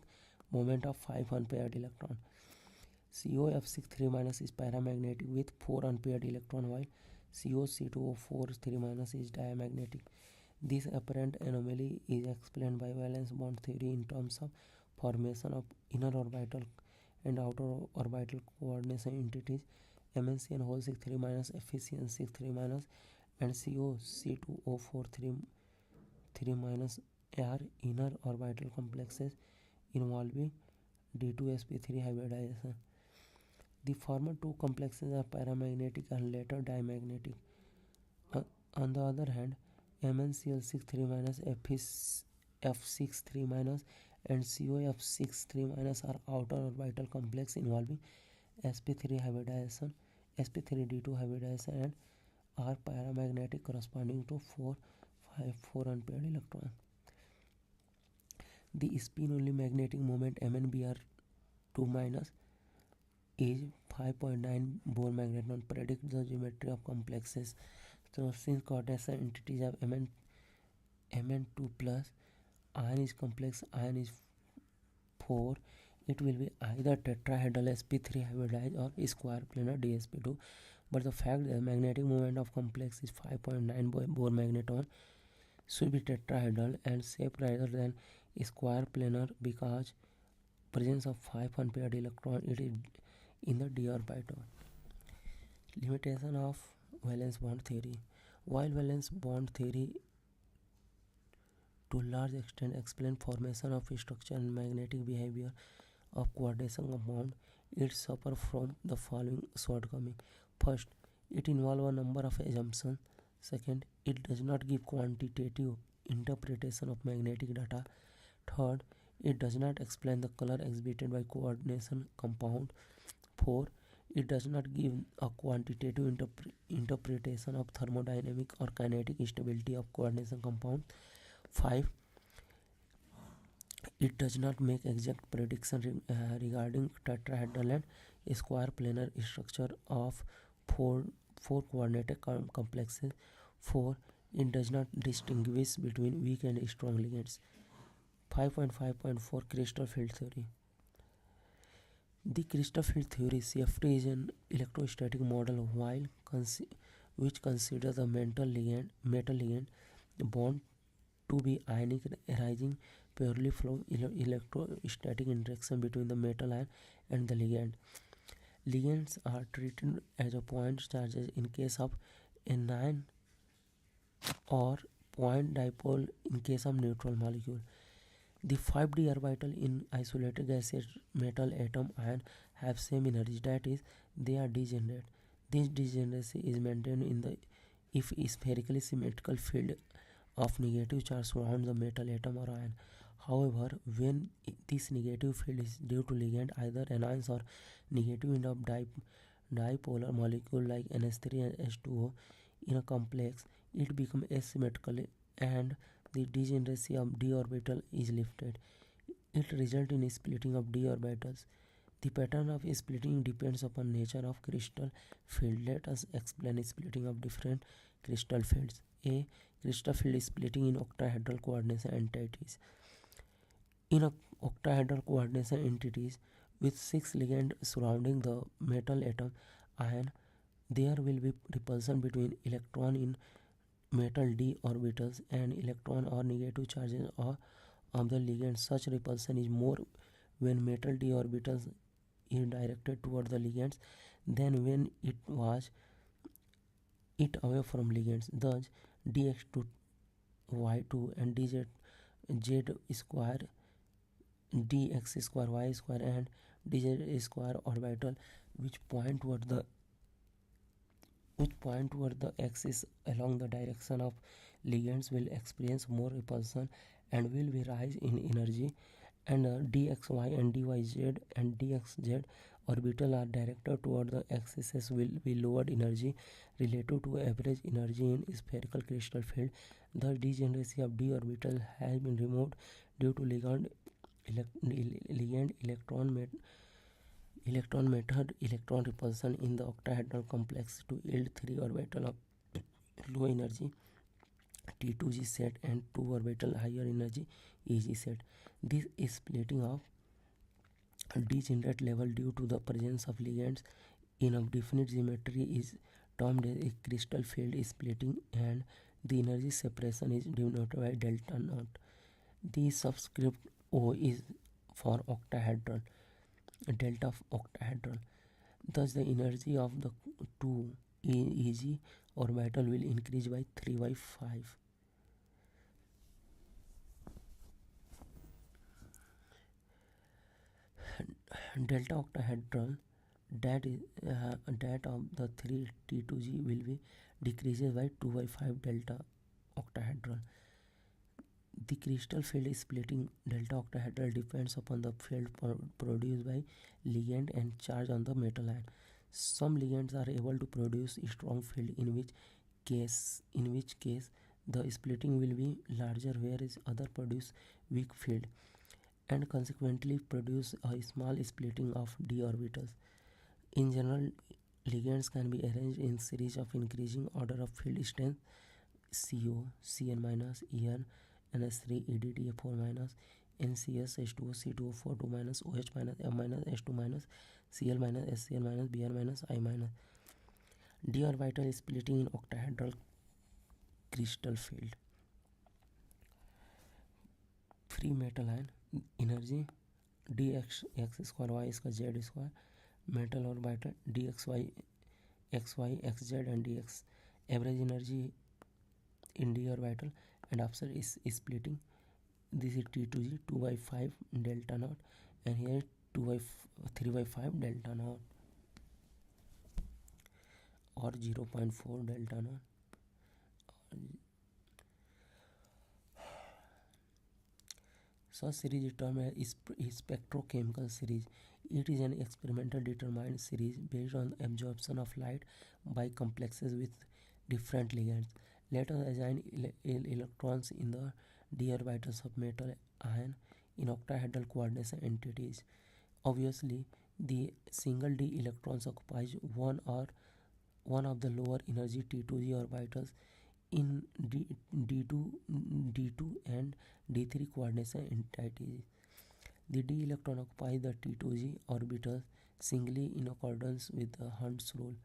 moment of 5 unpaired electron. COF 6 3 minus is paramagnetic with 4 unpaired electron, while COC2O4 3 minus is diamagnetic. This apparent anomaly is explained by valence bond theory in terms of formation of inner orbital and outer orbital coordination entities. MnCn whole 6 3 minus, FeCn 6 3 minus and COC2O4 3 minus are inner orbital complexes involving D2sp3 hybridization. The former two complexes are paramagnetic and later diamagnetic. On the other hand, MnCl 6 3 minus, F6 3 minus and COF 6 3 minus are outer orbital complex involving sp3 hybridization, sp3d2 hybridization, and are paramagnetic corresponding to 4 unpaired electrons. The spin-only magnetic moment MnBr2 minus is 5.9 Bohr magneton. Predict the geometry of complexes. So since coordination entities have Mn2 plus, ion is complex, ion is 4, it will be either tetrahedral sp3 hybridized or square planar dsp2. But the fact that magnetic moment of complex is 5.9 Bohr magneton should be tetrahedral and shaped rather than square planar because presence of 5 unpaired electron it is in the d orbital. Limitation of valence bond theory. While valence bond theory to large extent explain formation of structure and magnetic behavior of coordination compound, it suffers from the following shortcoming. First, it involves a number of assumptions. Second, it does not give quantitative interpretation of magnetic data. Third, it does not explain the color exhibited by coordination compound. 4. It does not give a quantitative interpretation of thermodynamic or kinetic stability of coordination compound. 5. It does not make exact prediction regarding tetrahedral and square planar structure of four coordinated complexes. 4. It does not distinguish between weak and strong ligands. 5.5.4 Crystal field theory. The crystal field theory CFT is an electrostatic model which considers a metal ligand bond to be ionic arising purely from electrostatic interaction between the metal ion and the ligand. Ligands are treated as a point charges in case of anion or point dipole in case of neutral molecule. The 5d orbital in isolated gaseous metal atom ion have same energy, that is, they are degenerate. This degeneracy is maintained if spherically symmetrical field of negative charge surrounds the metal atom or ion. However, when this negative field is due to ligand, either anions or negative end of dipolar molecule like NH3 and H2O in a complex, it becomes asymmetrical and the degeneracy of d orbital is lifted. It results in splitting of d orbitals. The pattern of splitting depends upon nature of crystal field. Let us explain splitting of different crystal fields. A. Crystal field is splitting in octahedral coordination entities. In octahedral coordination entities with 6 ligands surrounding the metal atom ion, there will be repulsion between electron in metal d orbitals and electron or negative charges of the ligand. Such repulsion is more when metal d orbitals is directed toward the ligands than when it was it away from ligands. Thus, dx2 y2 and dz z square dx square y square and dz square orbital which point toward the axis along the direction of ligands will experience more repulsion and will be rise in energy, and dxy and dyz and dxz orbital are directed toward the axis will be lowered energy relative to average energy in spherical crystal field. The degeneracy of d orbital has been removed due to ligand electron method electron repulsion in the octahedral complex to yield 3 orbital of low energy T2G set and 2 orbital higher energy EG set. This splitting of degenerate level due to the presence of ligands in a definite geometry is termed as a crystal field splitting, and the energy separation is denoted by delta naught. The subscript O is for octahedral, delta of octahedral. Thus, the energy of the 2 EG orbital will increase by 3 by 5. Delta octahedral, that of the 3 T2G will be decreases by 2 by 5 delta octahedral. The crystal field splitting delta octahedral depends upon the field produced by ligand and charge on the metal ion. Some ligands are able to produce a strong field, in which case the splitting will be larger, whereas other produce weak field and consequently produce a small splitting of d orbitals. In general, ligands can be arranged in series of increasing order of field strength: CO, Cn minus, En, NS3, EDTA4 minus, NCS, H2O, C2O, 4 2 minus, OH minus, M minus, H2 minus, Cl minus, SCl minus, Br minus, I minus. D orbital splitting in octahedral crystal field. Free metal ion energy dx x square y इसका z square, metal orbital dxy xy xz and dx. Average energy in d orbital, and after is splitting, this is T2G 2 by 5 delta naught, and here 3 by 5 delta naught or 0.4 delta naught. Such series is termed as spectrochemical series. It is an experimental determined series based on absorption of light by complexes with different ligands. Let us assign electrons in the d orbitals of metal ion in octahedral coordination entities. Obviously, the single d electrons occupies one of the lower energy T2G orbitals in D2 and D3 coordination entities. The d electron occupies the T2G orbitals singly in accordance with the Hund's rule.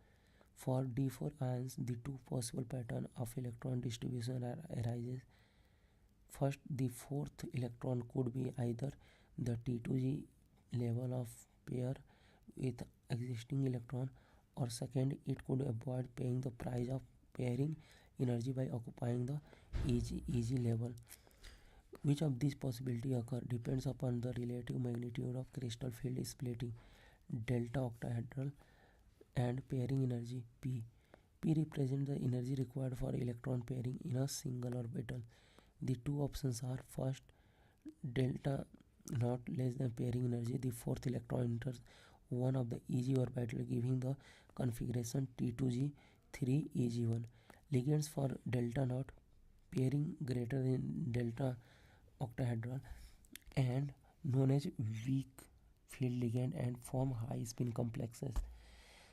For D4 ions, the two possible patterns of electron distribution arises. First, the fourth electron could be either the T2G level of pair with existing electron, or second, it could avoid paying the price of pairing energy by occupying the EG level. Which of these possibilities occur depends upon the relative magnitude of crystal field splitting, delta octahedral, and pairing energy P. P represents the energy required for electron pairing in a single orbital. The two options are: first, delta naught less than pairing energy, the fourth electron enters one of the EG orbital, giving the configuration T2G 3 EG1. Ligands for delta naught pairing greater than delta octahedral and known as weak field ligand and form high spin complexes.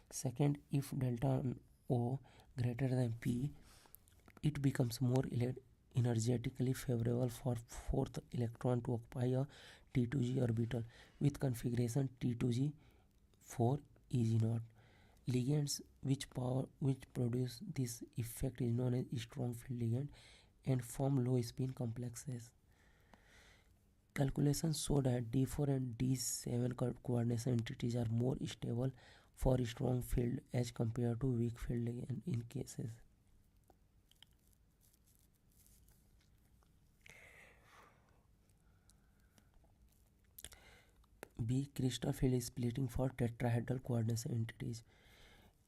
Second, if delta O greater than P, it becomes more energetically favorable for fourth electron to occupy a T2G orbital with configuration T2G 4 EG0. Ligands which produce this effect is known as strong field ligand and form low spin complexes. Calculations show that D4 and D7 coordination entities are more stable for strong field as compared to weak field ligand in cases. B. Crystal field splitting for tetrahedral coordination entities.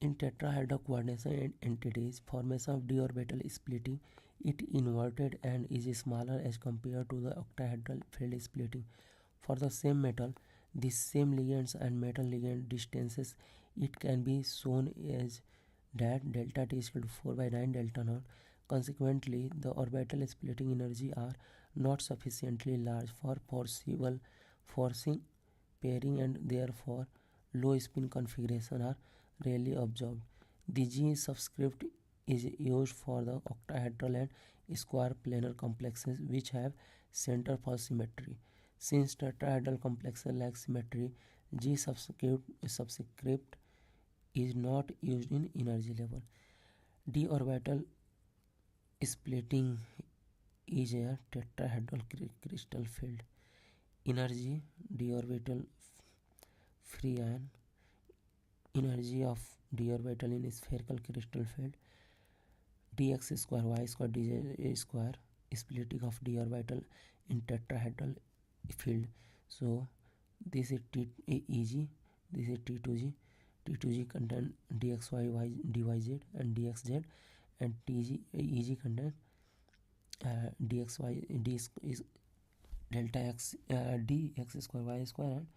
In tetrahedral coordination entities, formation of d orbital splitting it inverted and is smaller as compared to the octahedral field splitting. For the same metal, the same ligands and metal ligand distances, it can be shown as that delta T is equal to 4 by 9 delta naught. Consequently, the orbital splitting energy are not sufficiently large for possible forcing pairing and therefore low spin configuration are rarely observed. The G subscript is used for the octahedral and square planar complexes which have center for symmetry. Since tetrahedral complexes lack symmetry, G subscript is not used in energy level. D orbital splitting is a tetrahedral crystal field. Energy d orbital free ion, energy of d orbital in spherical crystal field, dx square y square dz square, splitting of d orbital in tetrahedral field. So this is Eg, this is T2G. T2G contain dxy dyz and dxz, and Eg contain dxy d is delta x dx square y square and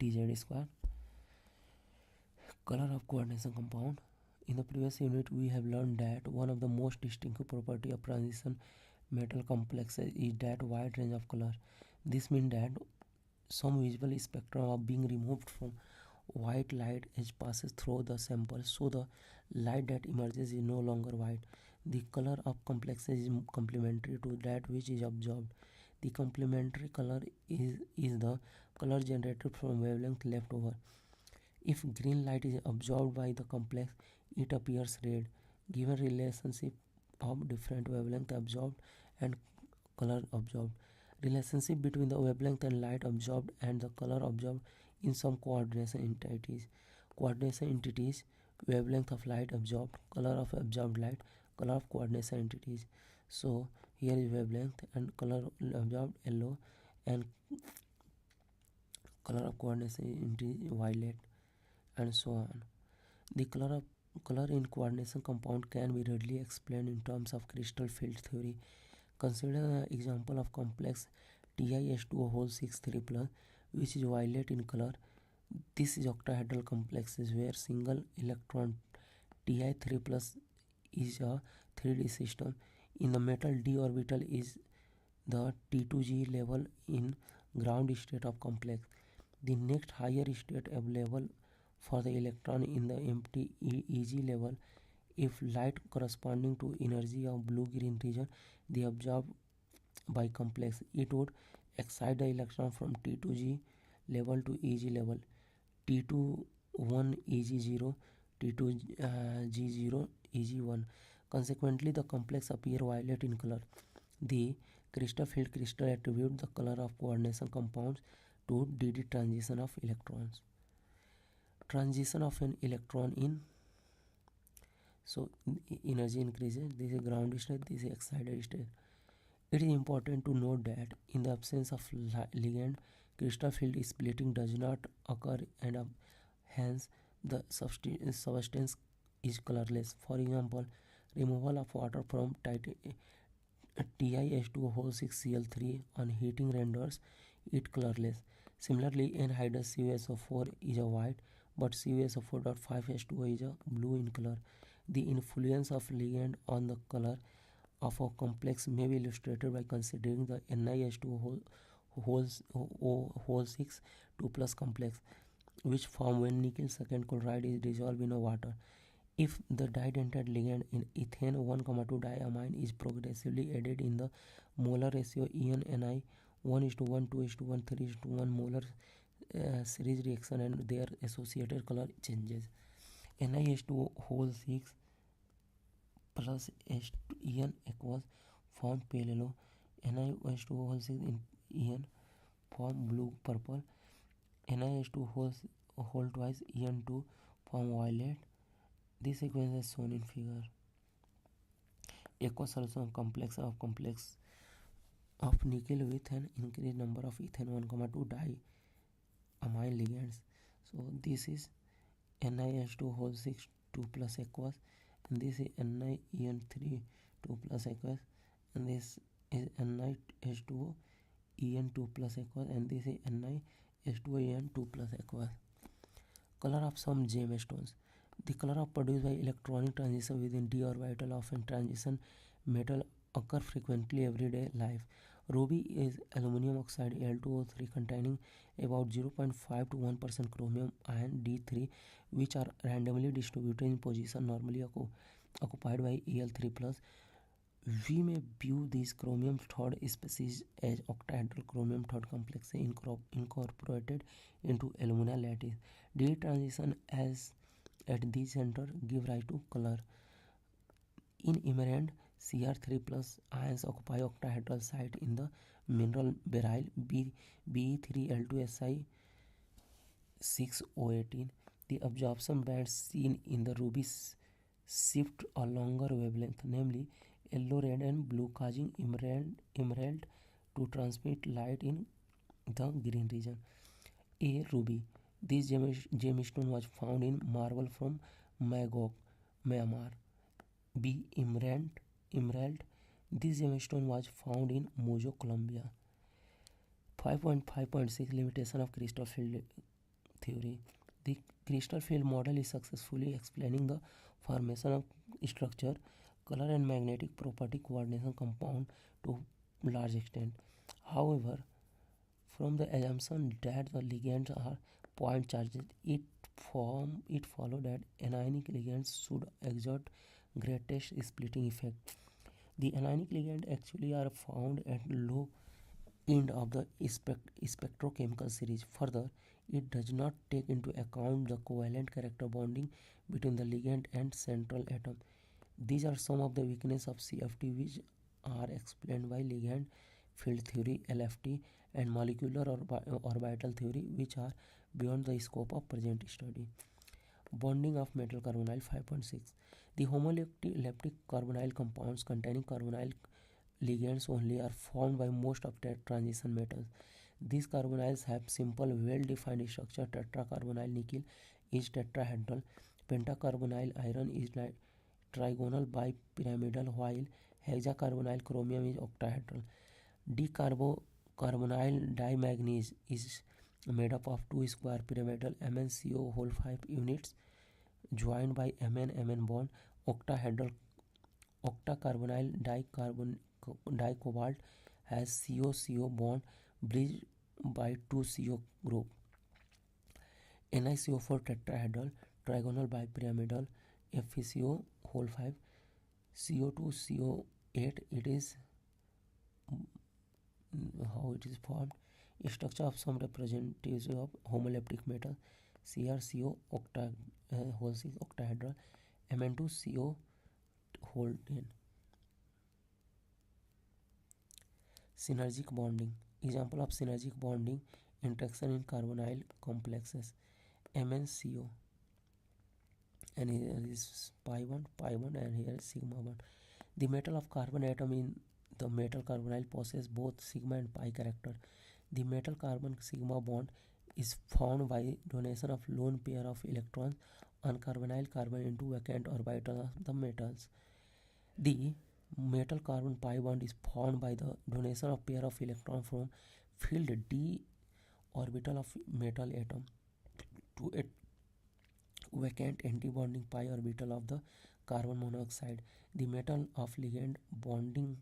dz square. Color of coordination compound. In the previous unit, we have learned that one of the most distinctive property of transition metal complexes is that wide range of color. This means that some visible spectrum are being removed from white light as passes through the sample, so the light that emerges is no longer white. The color of complexes is complementary to that which is observed. The complementary color is the color generated from wavelength left over. If green light is absorbed by the complex, it appears red. Given relationship of different wavelength absorbed and color absorbed, relationship between the wavelength and light absorbed and the color absorbed in some coordination entities. Coordination entities: wavelength of light absorbed, color of absorbed light, color of coordination entities. So here is wavelength and color absorbed yellow and color of coordination entity violet, and so on. The color in coordination compound can be readily explained in terms of crystal field theory. Consider the example of complex TiS2O whole 6 3+, which is violet in color. This is octahedral complexes where single electron Ti3+ is a 3D system. In the metal, d orbital is the T2G level in ground state of complex. The next higher state available for the electron in the empty Eg level. If light corresponding to energy of blue-green region the absorbed by complex, it would excite the electron from T2G level to Eg level, T2 1 Eg0, T2G0 Eg1. Consequently, the complex appear violet in color. The crystal field crystal attribute the color of coordination compounds to DD transition of electrons. Transition of an electron in, so energy increases. This is ground state, this is excited state. It is important to note that in the absence of ligand, crystal field splitting does not occur, and hence the substance is colorless. For example, removal of water from TiS2O whole 6Cl3 on heating renders it colorless. Similarly, anhydrous CuSO4 is a white, but CuSO4.5H2O is a blue in color. The influence of ligand on the color of a complex may be illustrated by considering the NiH2O whole 6 2 plus complex, which form when nickel second chloride is dissolved in water. If the didentate ligand in ethane 1,2 diamine is progressively added in the molar ratio En-Ni 1:1, 2:1, 3:1 molar series reaction, and their associated color changes. NiH2O whole 6 plus En aqueous form pale yellow. NiH2O whole 6 in En form blue purple. NiH2 whole twice En2 form violet. This sequence is shown in figure. Aqueous solution complex of nickel with an increased number of ethane 1,2 diamine ligands. So this is NiH2 whole 6 2 plus aqueous, and this is NiEn3 2 plus aqueous, and this is NiH2O En2 plus aqueous, and this is NiH2O En2 plus aqueous. Color of some gemstones. The color of produced by electronic transition within d orbital of a transition metal occur frequently everyday life. Ruby is aluminum oxide Al2O3 containing about 0.5 to 1% chromium ion D3, which are randomly distributed in position normally occupied by Al3+. We may view these chromium third species as octahedral chromium third complex incorporated into alumina lattice. D transition as at the center give rise to color. In emerald, Cr3+ ions occupy octahedral site in the mineral beryl Be3L2Si6O18. The absorption bands seen in the ruby shift a longer wavelength, namely yellow, red, and blue, causing emerald to transmit light in the green region. A. Ruby. This gemstone was found in marble from Magog, Myanmar. B. Emerald. This gemstone was found in Mojo, Colombia. 5.5.6 Limitation of crystal field theory. The crystal field model is successfully explaining the formation of structure, color, and magnetic property coordination compound to large extent. However, from the assumption that the ligands are point charges, it followed that anionic ligands should exert greatest splitting effect. The anionic ligands actually are found at low end of the spectrochemical series. Further, it does not take into account the covalent character bonding between the ligand and central atom. These are some of the weaknesses of CFT, which are explained by ligand field theory (LFT) and molecular orbital theory, which are beyond the scope of present study. Bonding of metal carbonyl 5.6. The homoleptic carbonyl compounds containing carbonyl ligands only are formed by most of the transition metals. These carbonyls have simple, well-defined structure. Tetracarbonyl nickel is tetrahedral. Pentacarbonyl iron is trigonal bipyramidal, while hexacarbonyl chromium is octahedral. Decarbonyl dimanganese is made up of two square pyramidal MnCO whole 5 units joined by Mn bond. Octacarbonyl dicobalt has CO-CO bond bridged by two CO group. NiCO4 tetrahedral trigonal bipyramidal FeCO whole 5 CO2CO8. It is how it is formed. Structure of some representatives of homoleptic metal: CrCO whole 6 octahedral, Mn2CO whole 10. Synergic bonding. Example of synergic bonding interaction in carbonyl complexes: MnCO, and here is pi bond, and here is sigma bond. The metal of carbon atom in the metal carbonyl possesses both sigma and pi character. The metal carbon sigma bond is formed by donation of lone pair of electrons on carbonyl carbon into vacant orbital of the metals. The metal carbon pi bond is formed by the donation of pair of electrons from filled d orbital of metal atom to a vacant anti-bonding pi orbital of the carbon monoxide. The metal of ligand bonding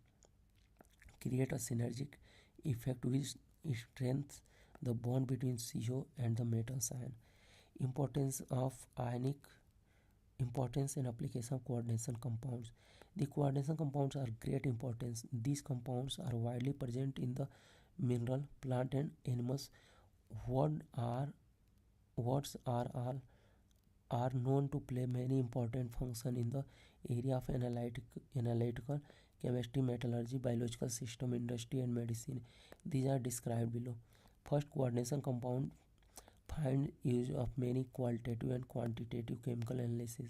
create a synergic effect which strengthens the bond between CO and the metal's ion. Importance of ionic Importance and application of coordination compounds. The coordination compounds are great importance. These compounds are widely present in the mineral, plant and animals. What are Words are all are known to play many important functions in the area of analytical chemistry, metallurgy, biological system, industry, and medicine. These are described below. First, coordination compound find use of many qualitative and quantitative chemical analysis.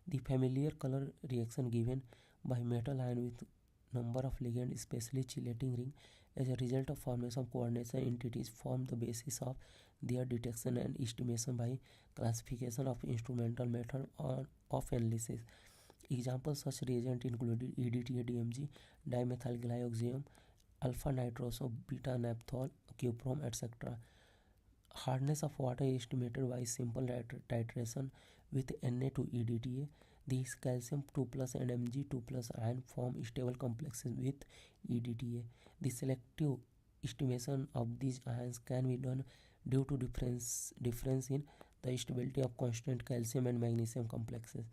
The familiar color reaction given by metal ion with number of ligand, especially chelating ring, as a result of formation of coordination entities form the basis of their detection and estimation by classification of instrumental method of analysis. Examples such reagent included EDTA, DMG, dimethylglyoxime, alpha nitroso, beta naphthol, cuprom, etc. Hardness of water is estimated by simple titration with Na to EDTA. These calcium 2 plus and Mg 2 plus ion form stable complexes with EDTA. The selective estimation of these ions can be done due to difference in the stability of constant calcium and magnesium complexes.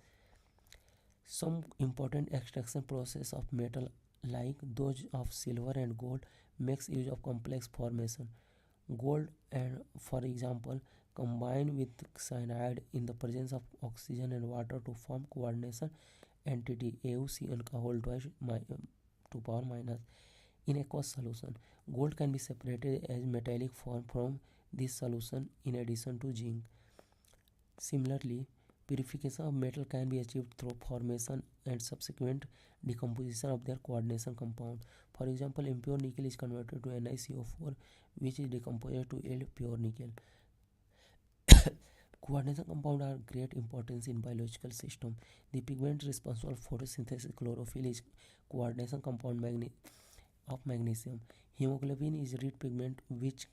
Some important extraction process of metal like those of silver and gold makes use of complex formation. Gold and, for example, combine with cyanide in the presence of oxygen and water to form coordination entity AuCN का whole twice to power minus. In aqueous solution, gold can be separated as metallic form from this solution in addition to zinc. Similarly, purification of metal can be achieved through formation and subsequent decomposition of their coordination compound. For example, impure nickel is converted to NiCO4, which is decomposed to yield pure nickel. Coordination compounds are great importance in biological system. The pigment responsible for photosynthesis, chlorophyll, is coordination compound of magnesium. Hemoglobin is red pigment which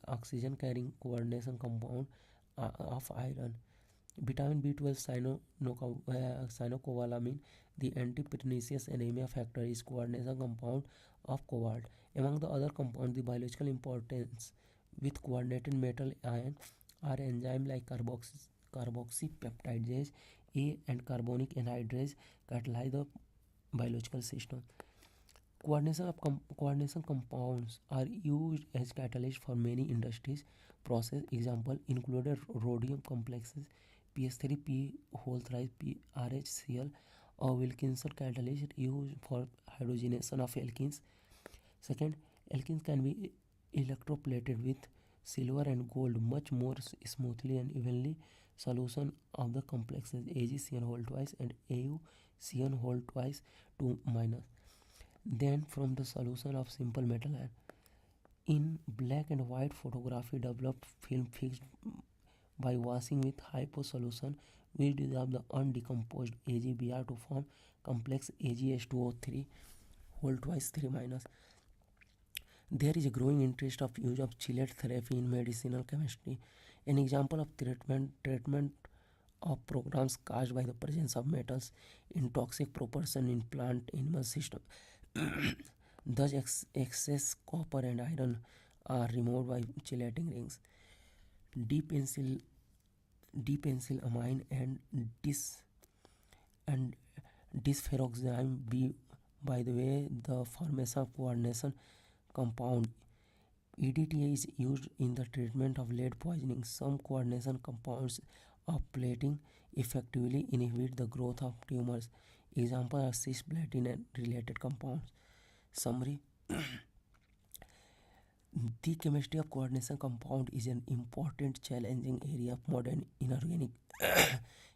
oxygen carrying coordination compound of iron. Vitamin B12 cyanocobalamin, the anti-pernicious anemia factor, is coordination compound of cobalt. Among the other compounds, the biological importance with coordinated metal ion are enzymes like carboxypeptidase A and carbonic anhydrase catalyze the biological system. Coordination compounds are used as catalysts for many industries process. Example included rhodium complexes, PS3P whole thrice RHCl, or Wilkinson catalyst used for hydrogenation of alkenes. Second, alkenes can be electroplated with silver and gold much more smoothly and evenly. Solution of the complexes AgCN whole twice and AuCN whole twice to minus. Then from the solution of simple metal ion. In black and white photography, developed film fixed by washing with hypo solution, we dissolve the undecomposed AgBr to form complex AgH2O3 whole twice 3 minus. There is a growing interest of use of chelate therapy in medicinal chemistry. An example of treatment of programs caused by the presence of metals in toxic proportion in plant animal system. Thus, excess copper and iron are removed by chelating rings. Dipenylamine and dysferoxime B, by the way, the formation of coordination compound. EDTA is used in the treatment of lead poisoning. Some coordination compounds of plating effectively inhibit the growth of tumors. Examples are cisplatin and related compounds. Summary. The chemistry of coordination compound is an important challenging area of modern inorganic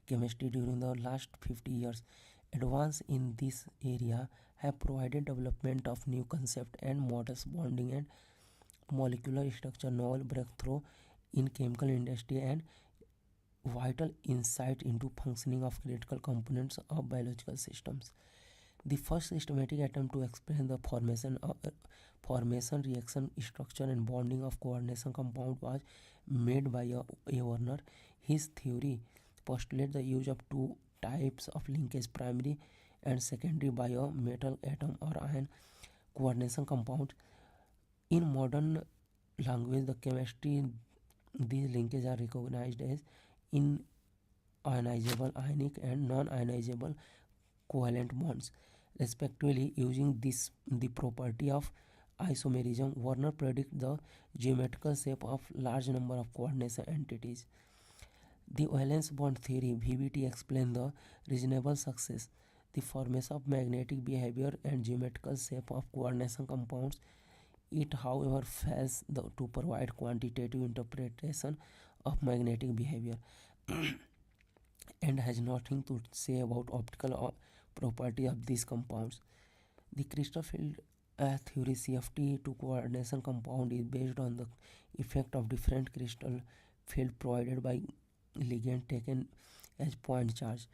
chemistry. During the last 50 years, advances in this area have provided development of new concepts and models bonding and molecular structure, novel breakthrough in chemical industry, and vital insight into functioning of critical components of biological systems. The first systematic attempt to explain the formation, reaction structure, and bonding of coordination compound was made by A. Werner. His theory postulates the use of two types of linkage, primary and secondary, by a metal atom or ion coordination compound. In modern language, the chemistry, these linkages are recognized as ionizable, ionic, and non-ionizable covalent bonds, respectively. Using the property of isomerism, Warner predicted the geometrical shape of large number of coordination entities. The valence bond theory (VBT) explains the reasonable success, the formation of magnetic behavior and geometrical shape of coordination compounds. It, however, fails to provide quantitative interpretation of magnetic behavior and has nothing to say about optical property of these compounds. The crystal field theory CFT to coordination compound is based on the effect of different crystal field provided by ligand taken as point charge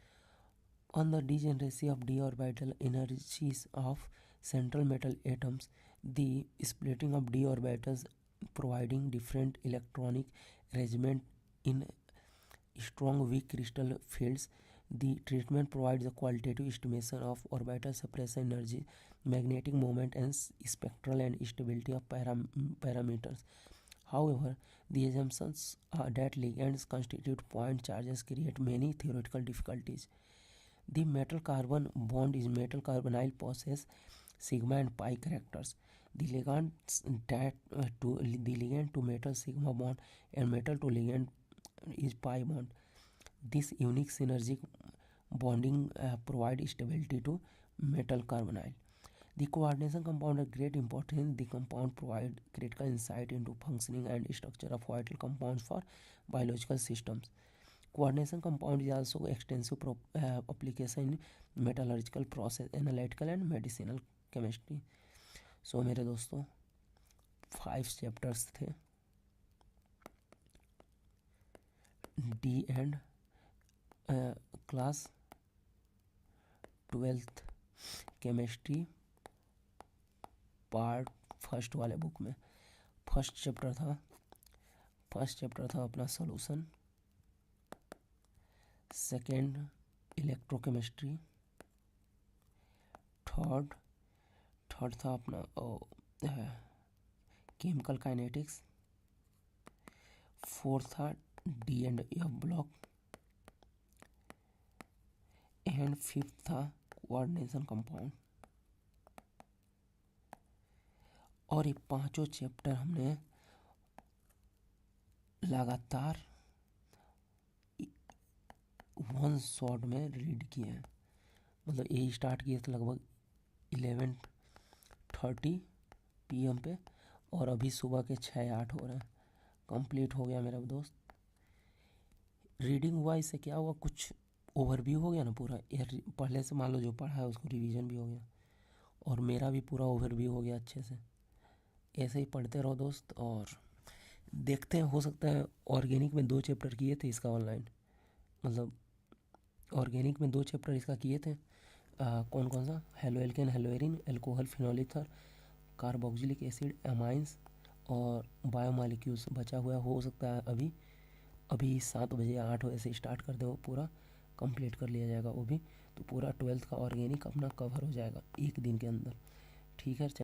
on the degeneracy of d orbital energies of central metal atoms. The splitting of d orbitals providing different electronic arrangement in strong weak crystal fields. The treatment provides a qualitative estimation of orbital separation energy, magnetic moment, and spectral and stability of parameters. However, the assumptions that ligands constitute point charges create many theoretical difficulties. The metal-carbon bond is metal-carbonyl possess sigma and pi characters. The ligand to metal sigma bond and metal to ligand is pi bond. This unique synergic bonding provides stability to metal carbonyl. The coordination compound has great importance. The compound provide critical insight into functioning and structure of vital compounds for biological systems. Coordination compound is also extensive application in metallurgical process, analytical and medicinal chemistry. So मेरे दोस्तों 5 chapters थे D and class 12th chemistry part first वाले book में first chapter था अपना solution, second electrochemistry, third था अपना chemical kinetics, fourth था D and F block and fifth था कोऑर्डिनेशन कंपाउंड। और ये पांचों चैप्टर हमने लगातार वन शॉट में रीड किए हैं। मतलब ये स्टार्ट किए थे लगभग 11:30 PM पे और अभी सुबह के 6-8 हो रहे हैं। कंप्लीट हो गया मेरा दोस्त। रीडिंग हुआ, इससे क्या हुआ, कुछ ओवरव्यू हो गया ना पूरा। पहले से मान लो जो पढ़ा है उसको रिवीजन भी हो गया और मेरा भी पूरा ओवरव्यू हो गया अच्छे से। ऐसे ही पढ़ते रहो दोस्त और देखते हैं, हो सकता है ऑर्गेनिक में 2 चैप्टर किए थे इसका ऑनलाइन, मतलब ऑर्गेनिक में 2 चैप्टर इसका किए थे। कौन कौन सा, haloalkane, haloarene, alcohol, phenol ether, carboxylic acid, amines और बायोमॉलिक्यूल्स बचा हुआ हो सकता है। अभी 7 बजे 8 बजे से स्टार्ट कर दे, वो पूरा कंप्लीट कर लिया जाएगा वो भी। तो पूरा 12th का ऑर्गेनिक अपना कवर हो जाएगा एक दिन के अंदर। ठीक है।